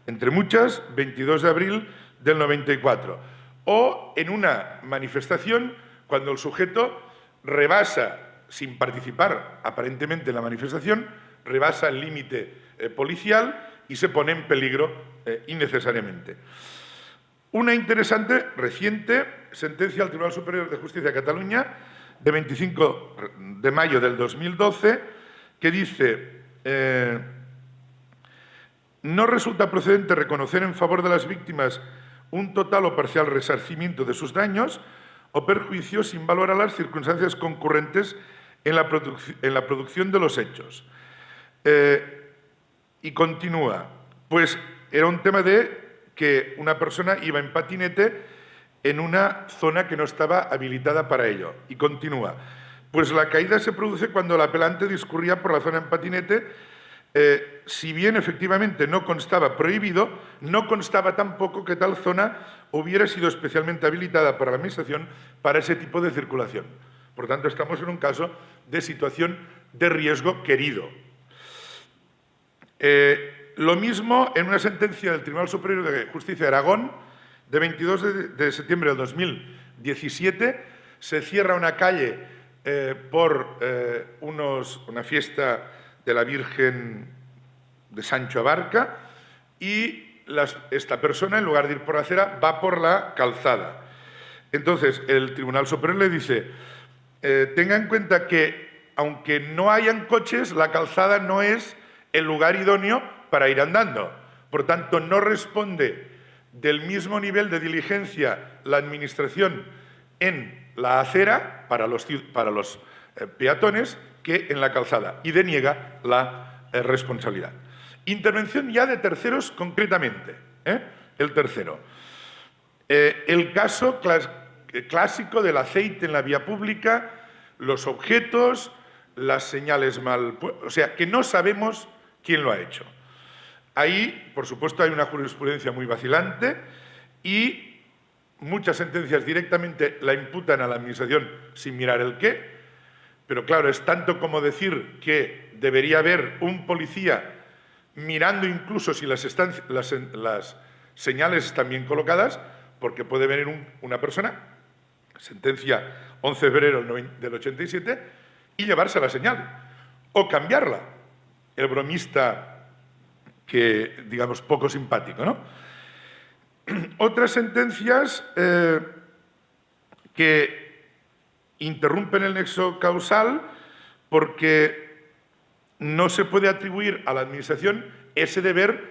Entre muchas, 22 de abril del 94. O en una manifestación, cuando el sujeto rebasa, sin participar aparentemente en la manifestación, rebasa el límite policial y se pone en peligro innecesariamente. Una interesante, reciente, sentencia del Tribunal Superior de Justicia de Cataluña, de 25 de mayo del 2012, que dice: no resulta procedente reconocer en favor de las víctimas un total o parcial resarcimiento de sus daños o perjuicios sin valorar las circunstancias concurrentes en la producción de los hechos. Y continúa, pues era un tema de que una persona iba en patinete en una zona que no estaba habilitada para ello. Y continúa, pues la caída se produce cuando el apelante discurría por la zona en patinete. Si bien efectivamente no constaba prohibido, no constaba tampoco que tal zona hubiera sido especialmente habilitada para la Administración para ese tipo de circulación. Por tanto, estamos en un caso de situación de riesgo querido. Lo mismo en una sentencia del Tribunal Superior de Justicia de Aragón, de 22 de septiembre del 2017, se cierra una calle por una fiesta de la Virgen de Sancho Abarca y esta persona, en lugar de ir por la acera, va por la calzada. Entonces, el Tribunal Superior le dice: tenga en cuenta que, aunque no hayan coches, la calzada no es el lugar idóneo para ir andando. Por tanto, no responde del mismo nivel de diligencia la Administración en la acera para los peatones que en la calzada, y deniega la responsabilidad. Intervención ya de terceros concretamente. El tercero. El caso clásico del aceite en la vía pública, los objetos, las señales mal... O sea, que no sabemos quién lo ha hecho. Ahí, por supuesto, hay una jurisprudencia muy vacilante y muchas sentencias directamente la imputan a la Administración sin mirar el qué. Pero claro, es tanto como decir que debería haber un policía mirando incluso si las señales están bien colocadas, porque puede venir una persona, sentencia 11 de febrero del 87, y llevarse la señal o cambiarla. El bromista que, digamos, poco simpático, ¿no? Otras sentencias que interrumpen el nexo causal porque no se puede atribuir a la Administración ese deber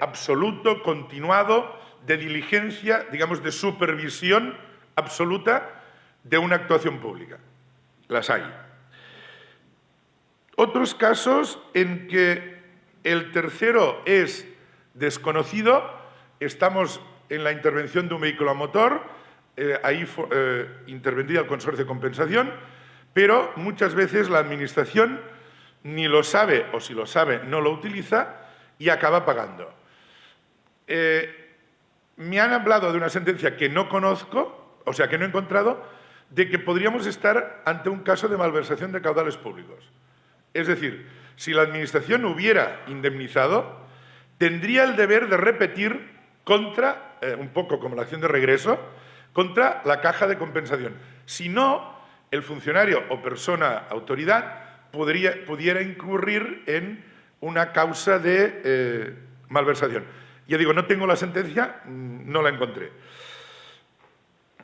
absoluto, continuado, de diligencia, digamos, de supervisión absoluta de una actuación pública. Las hay. Otros casos en que el tercero es desconocido, estamos en la intervención de un vehículo a motor, ahí intervendría el consorcio de compensación, pero muchas veces la Administración ni lo sabe, o si lo sabe, no lo utiliza y acaba pagando. Me han hablado de una sentencia que no conozco, o sea, que no he encontrado, de que podríamos estar ante un caso de malversación de caudales públicos. Es decir, si la Administración hubiera indemnizado, tendría el deber de repetir contra, un poco como la acción de regreso, contra la caja de compensación. Si no, el funcionario o persona autoridad pudiera incurrir en una causa de malversación. Ya digo, no tengo la sentencia, no la encontré.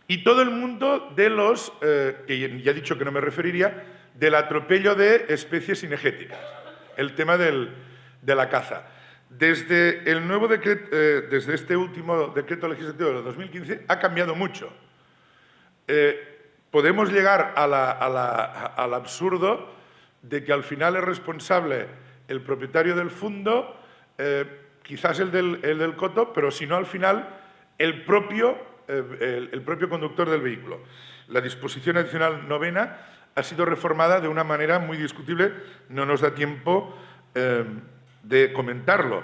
Y todo el mundo de los, que ya he dicho que no me referiría, del atropello de especies cinegéticas, el tema de la caza. Desde el nuevo decreto, desde este último decreto legislativo de 2015, ha cambiado mucho. Podemos llegar al absurdo de que al final es responsable el propietario del fondo, quizás el del coto, pero si no al final el propio conductor del vehículo. La disposición adicional 9ª ha sido reformada de una manera muy discutible, no nos da tiempo de comentarlo,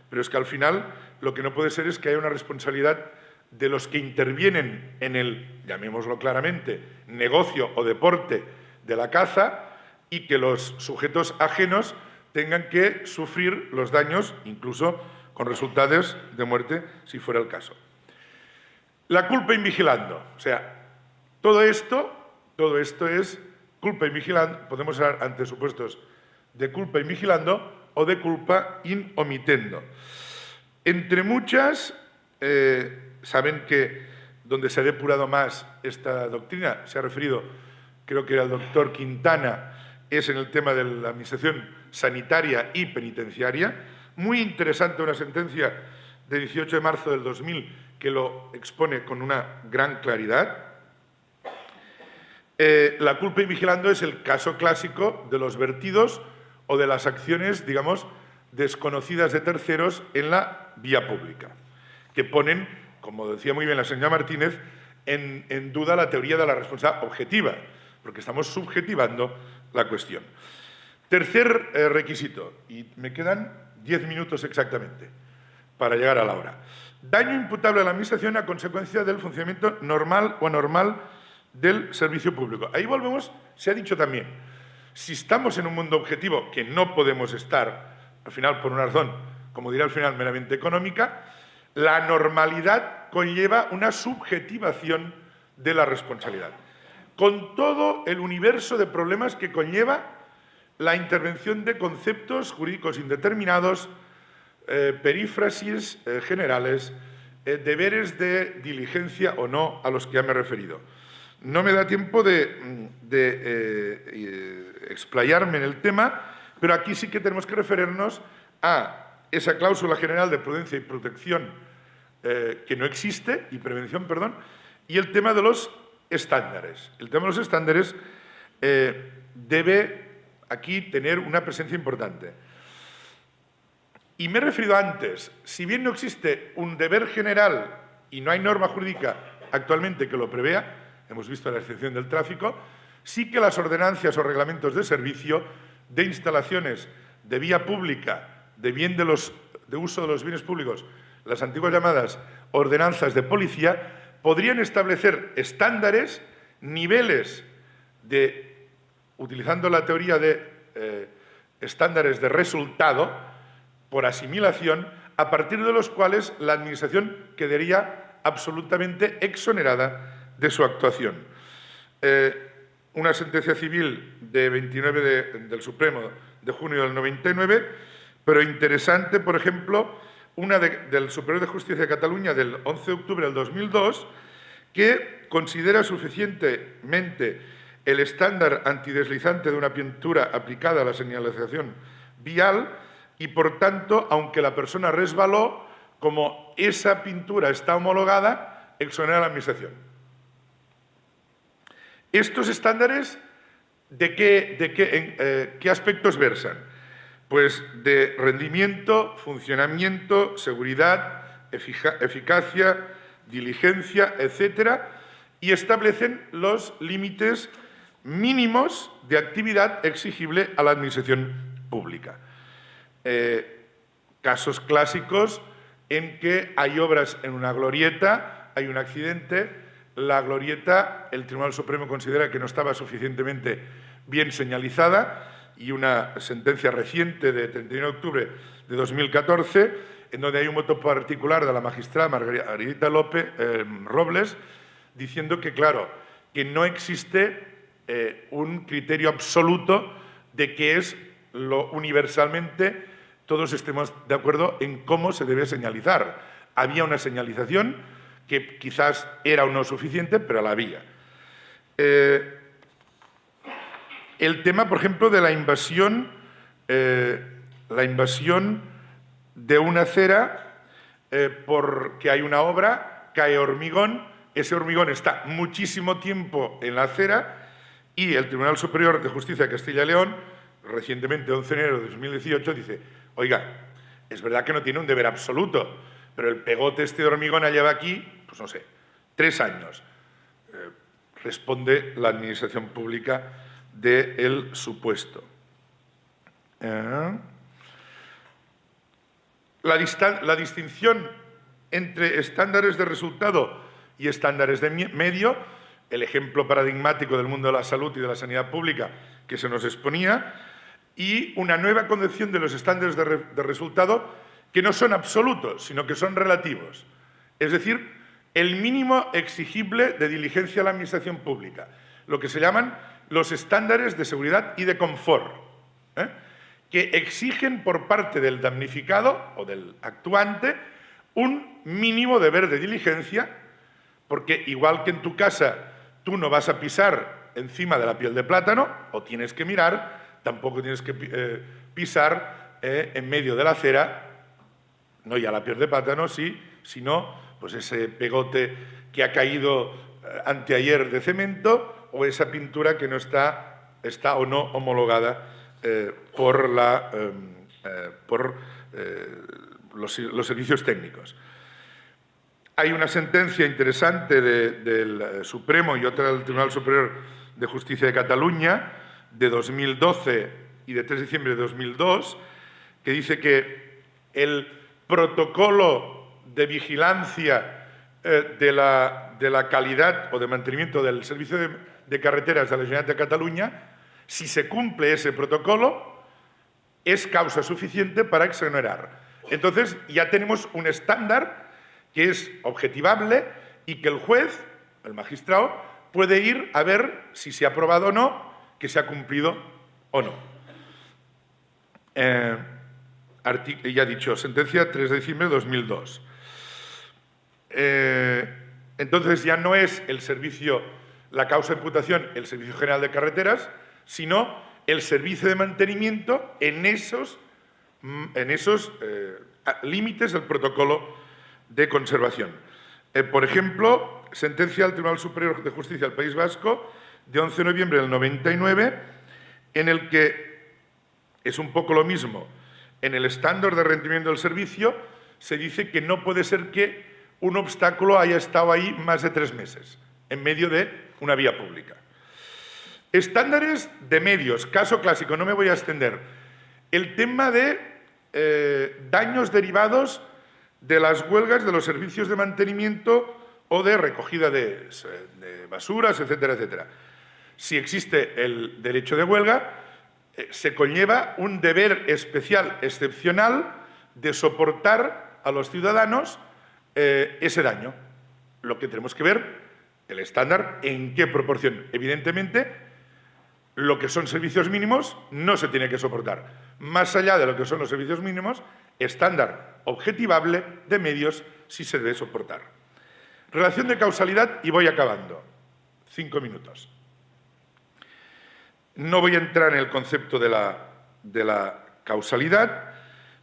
pero es que al final lo que no puede ser es que haya una responsabilidad de los que intervienen en el, llamémoslo claramente, negocio o deporte de la caza, y que los sujetos ajenos tengan que sufrir los daños, incluso con resultados de muerte, si fuera el caso. La culpa invigilando. O sea, todo esto es culpa invigilando. Podemos hablar ante supuestos de culpa invigilando o de culpa in omitendo. Entre muchas, saben que donde se ha depurado más esta doctrina, se ha referido, creo que era el doctor Quintana, es en el tema de la administración sanitaria y penitenciaria. Muy interesante una sentencia de 18 de marzo del 2000 que lo expone con una gran claridad. La culpa invigilando es el caso clásico de los vertidos o de las acciones, digamos, desconocidas de terceros en la vía pública, que ponen, como decía muy bien la señora Martínez, en duda la teoría de la responsabilidad objetiva, porque estamos subjetivando la cuestión. Tercer requisito, y me quedan 10 minutos exactamente para llegar a la hora. Daño imputable a la Administración a consecuencia del funcionamiento normal o anormal del servicio público. Ahí volvemos, se ha dicho también, si estamos en un mundo objetivo, que no podemos estar, al final por una razón, como dirá al final, meramente económica, la normalidad conlleva una subjetivación de la responsabilidad, con todo el universo de problemas que conlleva la intervención de conceptos jurídicos indeterminados, perífrasis generales, deberes de diligencia o no a los que ya me he referido. No me da tiempo de explayarme en el tema, pero aquí sí que tenemos que referirnos a esa cláusula general de prudencia y protección que no existe, y prevención, perdón, y el tema de los estándares. El tema de los estándares debe aquí tener una presencia importante. Y me he referido antes, si bien no existe un deber general y no hay norma jurídica actualmente que lo prevea, hemos visto la excepción del tráfico, sí que las ordenanzas o reglamentos de servicio de instalaciones de vía pública, de uso de los bienes públicos, las antiguas llamadas ordenanzas de policía, podrían establecer estándares, niveles de, utilizando la teoría de estándares de resultado, por asimilación, a partir de los cuales la Administración quedaría absolutamente exonerada de su actuación. Una sentencia civil de 29 del Supremo de junio del 99, pero interesante, por ejemplo, una del Superior de Justicia de Cataluña del 11 de octubre del 2002, que considera suficientemente el estándar antideslizante de una pintura aplicada a la señalización vial y, por tanto, aunque la persona resbaló, como esa pintura está homologada, exonera a la Administración. ¿Estos estándares de qué aspectos versan? Pues de rendimiento, funcionamiento, seguridad, eficacia, diligencia, etcétera, y establecen los límites mínimos de actividad exigible a la Administración pública. Casos clásicos en que hay obras en una glorieta, hay un accidente, la glorieta, el Tribunal Supremo considera que no estaba suficientemente bien señalizada, y una sentencia reciente de 31 de octubre de 2014, en donde hay un voto particular de la magistrada Margarita López Robles, diciendo que, claro, que no existe un criterio absoluto de que es lo universalmente todos estemos de acuerdo en cómo se debe señalizar. Había una señalización que quizás era o no suficiente, pero la había. El tema, por ejemplo, de la invasión de una acera porque hay una obra, cae hormigón, ese hormigón está muchísimo tiempo en la acera y el Tribunal Superior de Justicia de Castilla y León, recientemente, 11 de enero de 2018, dice: oiga, es verdad que no tiene un deber absoluto, pero el pegote este de hormigón lleva aquí, pues no sé, 3 años. Responde la Administración Pública del supuesto. La distinción entre estándares de resultado y estándares de medio, el ejemplo paradigmático del mundo de la salud y de la sanidad pública que se nos exponía, y una nueva concepción de los estándares de resultado que no son absolutos, sino que son relativos. Es decir, el mínimo exigible de diligencia a la administración pública, lo que se llaman los estándares de seguridad y de confort, que exigen por parte del damnificado o del actuante un mínimo deber de diligencia, porque igual que en tu casa tú no vas a pisar encima de la piel de plátano, o tienes que mirar, tampoco tienes que pisar en medio de la acera, no ya la piel de plátano, sí, sino pues ese pegote que ha caído anteayer de cemento o esa pintura que no está o no homologada por los servicios técnicos. Hay una sentencia interesante del Supremo y otra del Tribunal Superior de Justicia de Cataluña de 2012 y de 3 de diciembre de 2002 que dice que el protocolo de vigilancia de la calidad o de mantenimiento del servicio de carreteras de la Generalitat de Cataluña, si se cumple ese protocolo, es causa suficiente para exonerar. Entonces, ya tenemos un estándar que es objetivable y que el juez, el magistrado, puede ir a ver si se ha aprobado o no, que se ha cumplido o no. Ya he dicho, sentencia 3 de diciembre de 2002. Entonces ya no es el servicio, la causa de imputación, el Servicio General de Carreteras, sino el servicio de mantenimiento en esos límites del protocolo de conservación. Por ejemplo, sentencia del Tribunal Superior de Justicia del País Vasco de 11 de noviembre del 99, en el que es un poco lo mismo. En el estándar de rendimiento del servicio se dice que no puede ser que un obstáculo haya estado ahí más de 3 meses, en medio de una vía pública. Estándares de medios, caso clásico, no me voy a extender. El tema de daños derivados de las huelgas de los servicios de mantenimiento o de recogida de basuras, etcétera, etcétera. Si existe el derecho de huelga, se conlleva un deber especial, excepcional, de soportar a los ciudadanos ese daño. Lo que tenemos que ver, el estándar, en qué proporción. Evidentemente, lo que son servicios mínimos no se tiene que soportar. Más allá de lo que son los servicios mínimos, estándar objetivable de medios sí se debe soportar. Relación de causalidad, y voy acabando. 5 minutos. No voy a entrar en el concepto de la causalidad,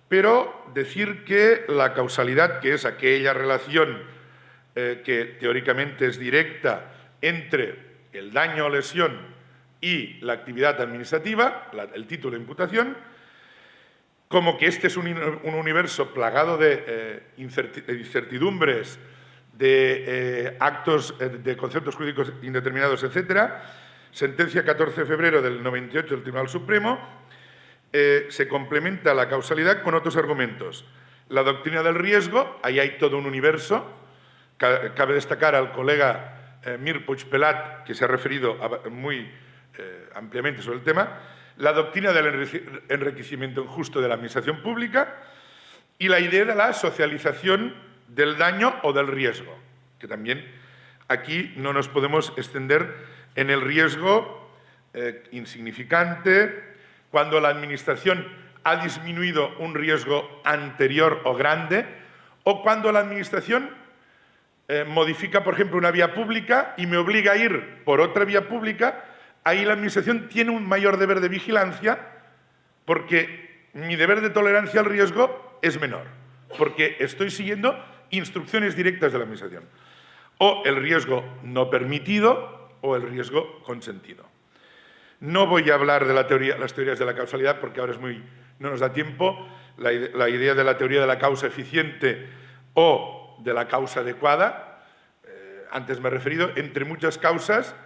pero decir que la causalidad, que es aquella relación que teóricamente es directa entre el daño o lesión y la actividad administrativa, el título de imputación, como que este es un universo plagado de incertidumbres, de actos, de conceptos jurídicos indeterminados, etcétera. Sentencia 14 de febrero del 98 del Tribunal Supremo, se complementa la causalidad con otros argumentos. La doctrina del riesgo, ahí hay todo un universo. Cabe destacar al colega Mir Puigpelat, que se ha referido muy ampliamente sobre el tema. La doctrina del enriquecimiento injusto de la administración pública y la idea de la socialización del daño o del riesgo, que también aquí no nos podemos extender en el riesgo insignificante, cuando la Administración ha disminuido un riesgo anterior o grande, o cuando la Administración modifica, por ejemplo, una vía pública y me obliga a ir por otra vía pública. Ahí la Administración tiene un mayor deber de vigilancia porque mi deber de tolerancia al riesgo es menor, porque estoy siguiendo instrucciones directas de la Administración. O el riesgo no permitido o el riesgo consentido. No voy a hablar de las teorías de la causalidad porque ahora no nos da tiempo. La idea de la teoría de la causa eficiente o de la causa adecuada, antes me he referido, entre muchas causas,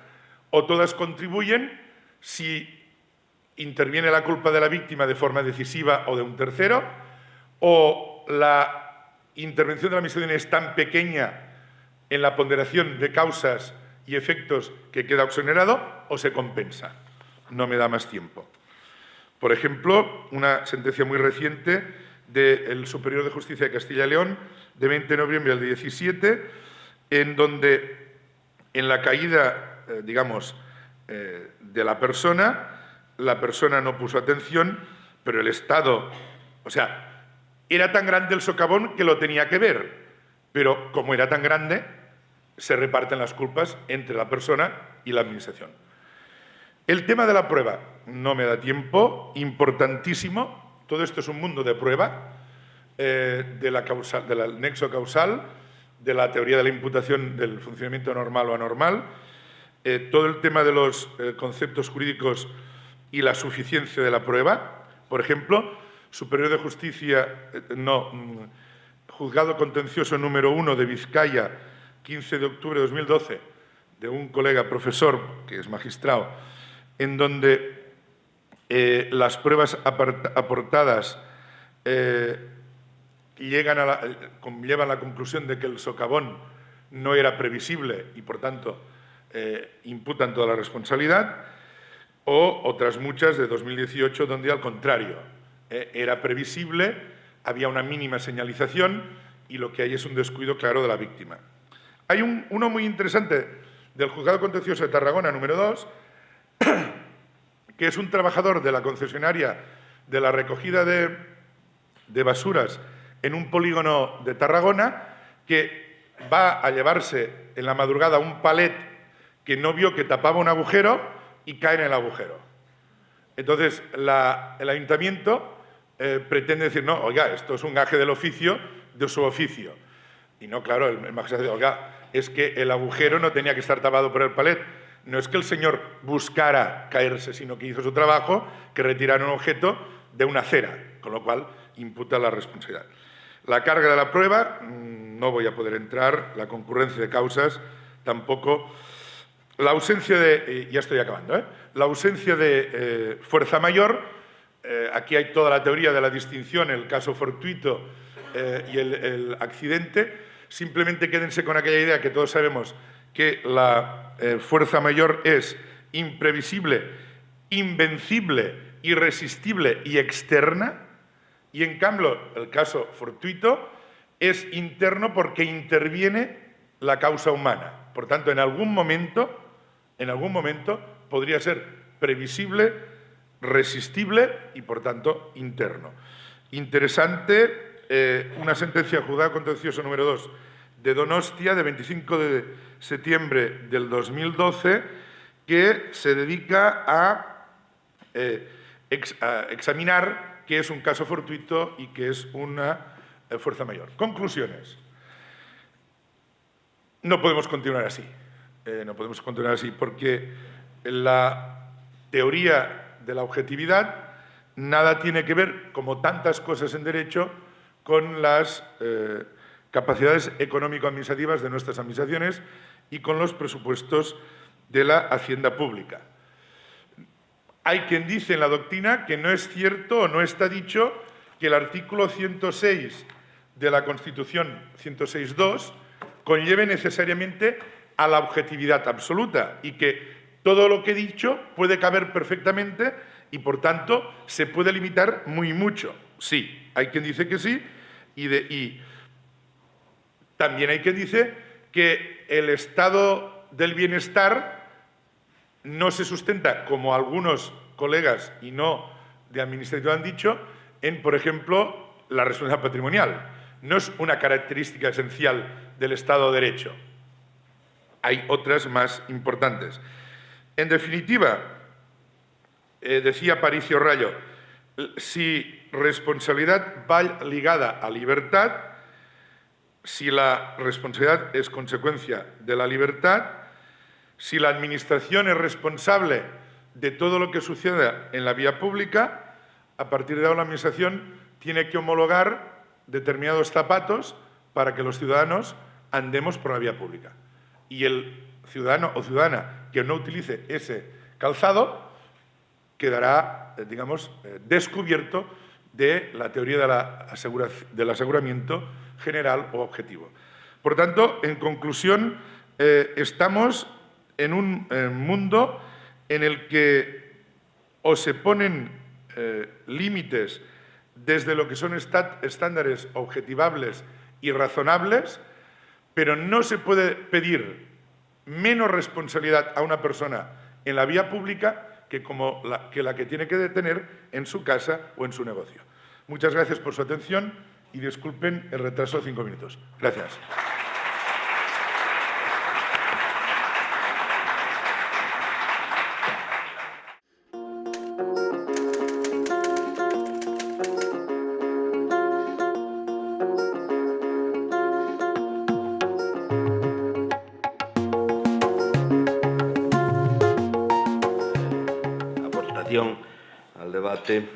o todas contribuyen si interviene la culpa de la víctima de forma decisiva o de un tercero, o la intervención de la Administración es tan pequeña en la ponderación de causas y efectos que queda exonerado o se compensa. No me da más tiempo. Por ejemplo, una sentencia muy reciente del Superior de Justicia de Castilla y León, de 20 de noviembre del 17, en donde en la caída, de la persona no puso atención, pero el Estado, o sea, era tan grande el socavón que lo tenía que ver, pero como era tan grande, se reparten las culpas entre la persona y la Administración. El tema de la prueba, no me da tiempo, importantísimo. Todo esto es un mundo de prueba, del nexo causal, de la teoría de la imputación del funcionamiento normal o anormal, todo el tema de los conceptos jurídicos y la suficiencia de la prueba. Por ejemplo, Superior de Justicia, Juzgado Contencioso número 1 de Vizcaya, 15 de octubre de 2012, de un colega profesor, que es magistrado, en donde las pruebas aportadas llevan a la conclusión de que el socavón no era previsible y, por tanto, imputan toda la responsabilidad, o otras muchas de 2018, donde, al contrario, era previsible, había una mínima señalización y lo que hay es un descuido claro de la víctima. Hay uno muy interesante del Juzgado Contencioso de Tarragona, número 2, que es un trabajador de la concesionaria de la recogida de basuras en un polígono de Tarragona, que va a llevarse en la madrugada un palet que no vio que tapaba un agujero y cae en el agujero. Entonces, el ayuntamiento pretende decir, no, oiga, esto es un gaje del oficio, de su oficio. Y no, claro, el magistrado dice, oiga, es que el agujero no tenía que estar tapado por el palet. No es que el señor buscara caerse, sino que hizo su trabajo, que retirar un objeto de una acera, con lo cual imputa la responsabilidad. La carga de la prueba, no voy a poder entrar, la concurrencia de causas tampoco. La ausencia de, ya estoy acabando, la ausencia de fuerza mayor, aquí hay toda la teoría de la distinción, el caso fortuito y el accidente. Simplemente quédense con aquella idea que todos sabemos que la fuerza mayor es imprevisible, invencible, irresistible y externa, y en cambio el caso fortuito es interno porque interviene la causa humana. Por tanto, en algún momento podría ser previsible, resistible y, por tanto, interno. Interesante, una sentencia del Juzgado Contencioso número 2 de Donostia, de 25 de septiembre del 2012, que se dedica a examinar qué es un caso fortuito y qué es una fuerza mayor. Conclusiones. No podemos continuar así. No podemos continuar así porque la teoría de la objetividad nada tiene que ver, como tantas cosas en derecho, con las capacidades económico-administrativas de nuestras administraciones y con los presupuestos de la hacienda pública. Hay quien dice en la doctrina que no es cierto o no está dicho que el artículo 106 de la Constitución, 106.2, conlleve necesariamente a la objetividad absoluta y que todo lo que he dicho puede caber perfectamente y, por tanto, se puede limitar muy mucho. Sí, hay quien dice que sí y también hay quien dice que el estado del bienestar no se sustenta, como algunos colegas y no de administrativo han dicho, en, por ejemplo, la responsabilidad patrimonial. No es una característica esencial del Estado de Derecho. Hay otras más importantes. En definitiva, decía Paricio Rayo, si responsabilidad va ligada a libertad, si la responsabilidad es consecuencia de la libertad, si la Administración es responsable de todo lo que suceda en la vía pública, a partir de ahora la Administración tiene que homologar determinados zapatos para que los ciudadanos andemos por la vía pública. Y el ciudadano o ciudadana que no utilice ese calzado quedará, descubierto de la teoría del aseguramiento general o objetivo. Por tanto, en conclusión, estamos en un mundo en el que o se ponen límites desde lo que son estándares objetivables y razonables, pero no se puede pedir menos responsabilidad a una persona en la vía pública que la que tiene que tener en su casa o en su negocio. Muchas gracias por su atención y disculpen el retraso de 5 minutos. Gracias. Al debate,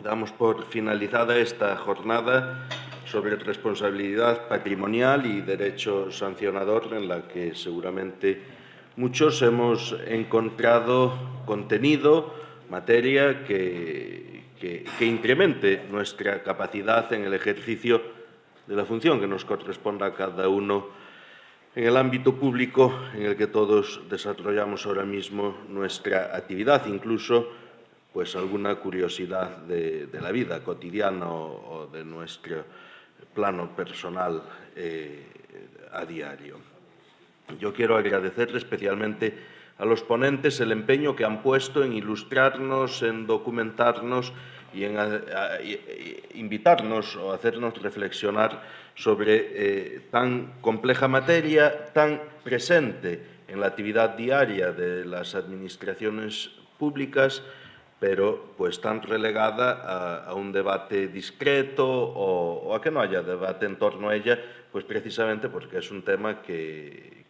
damos por finalizada esta jornada sobre responsabilidad patrimonial y derecho sancionador, en la que seguramente muchos hemos encontrado contenido, materia que incremente nuestra capacidad en el ejercicio de la función que nos corresponda a cada uno en el ámbito público en el que todos desarrollamos ahora mismo nuestra actividad, incluso pues alguna curiosidad de la vida cotidiana o de nuestro plano personal a diario. Yo quiero agradecer especialmente a los ponentes el empeño que han puesto en ilustrarnos, en documentarnos y en invitarnos o hacernos reflexionar sobre tan compleja materia, tan presente en la actividad diaria de las administraciones públicas, pero pues tan relegada a un debate discreto o a que no haya debate en torno a ella, pues precisamente porque es un tema que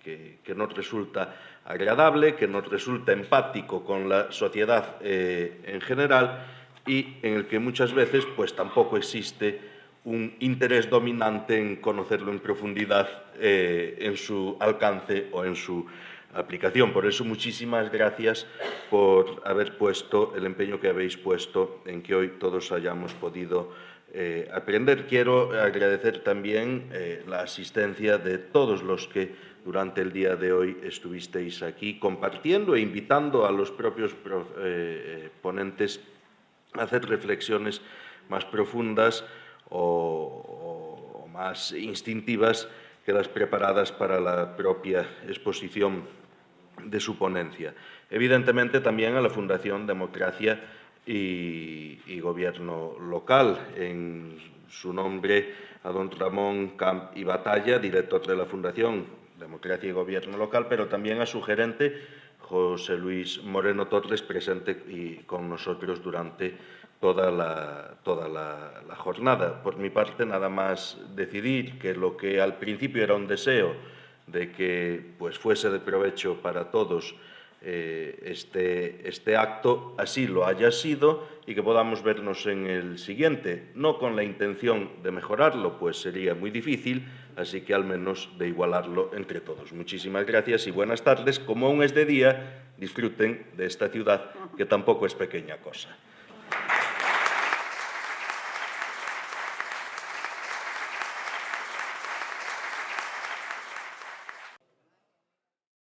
nos resulta agradable, que nos resulta empático con la sociedad en general y en el que muchas veces pues tampoco existe un interés dominante en conocerlo en profundidad en su alcance o en su aplicación. Por eso, muchísimas gracias por haber puesto el empeño que habéis puesto en que hoy todos hayamos podido aprender. Quiero agradecer también la asistencia de todos los que durante el día de hoy estuvisteis aquí compartiendo e invitando a los propios ponentes a hacer reflexiones más profundas o más instintivas que las preparadas para la propia exposición de su ponencia. Evidentemente, también a la Fundación Democracia y Gobierno Local, en su nombre a don Ramón Camp y Batalla, director de la Fundación Democracia y Gobierno Local, pero también a su gerente, José Luis Moreno Torres, presente y con nosotros durante toda la jornada. Por mi parte, nada más decidir que lo que al principio era un deseo de que pues, fuese de provecho para todos este acto, así lo haya sido y que podamos vernos en el siguiente, no con la intención de mejorarlo, pues sería muy difícil, así que al menos de igualarlo entre todos. Muchísimas gracias y buenas tardes. Como aún es de día, disfruten de esta ciudad, que tampoco es pequeña cosa.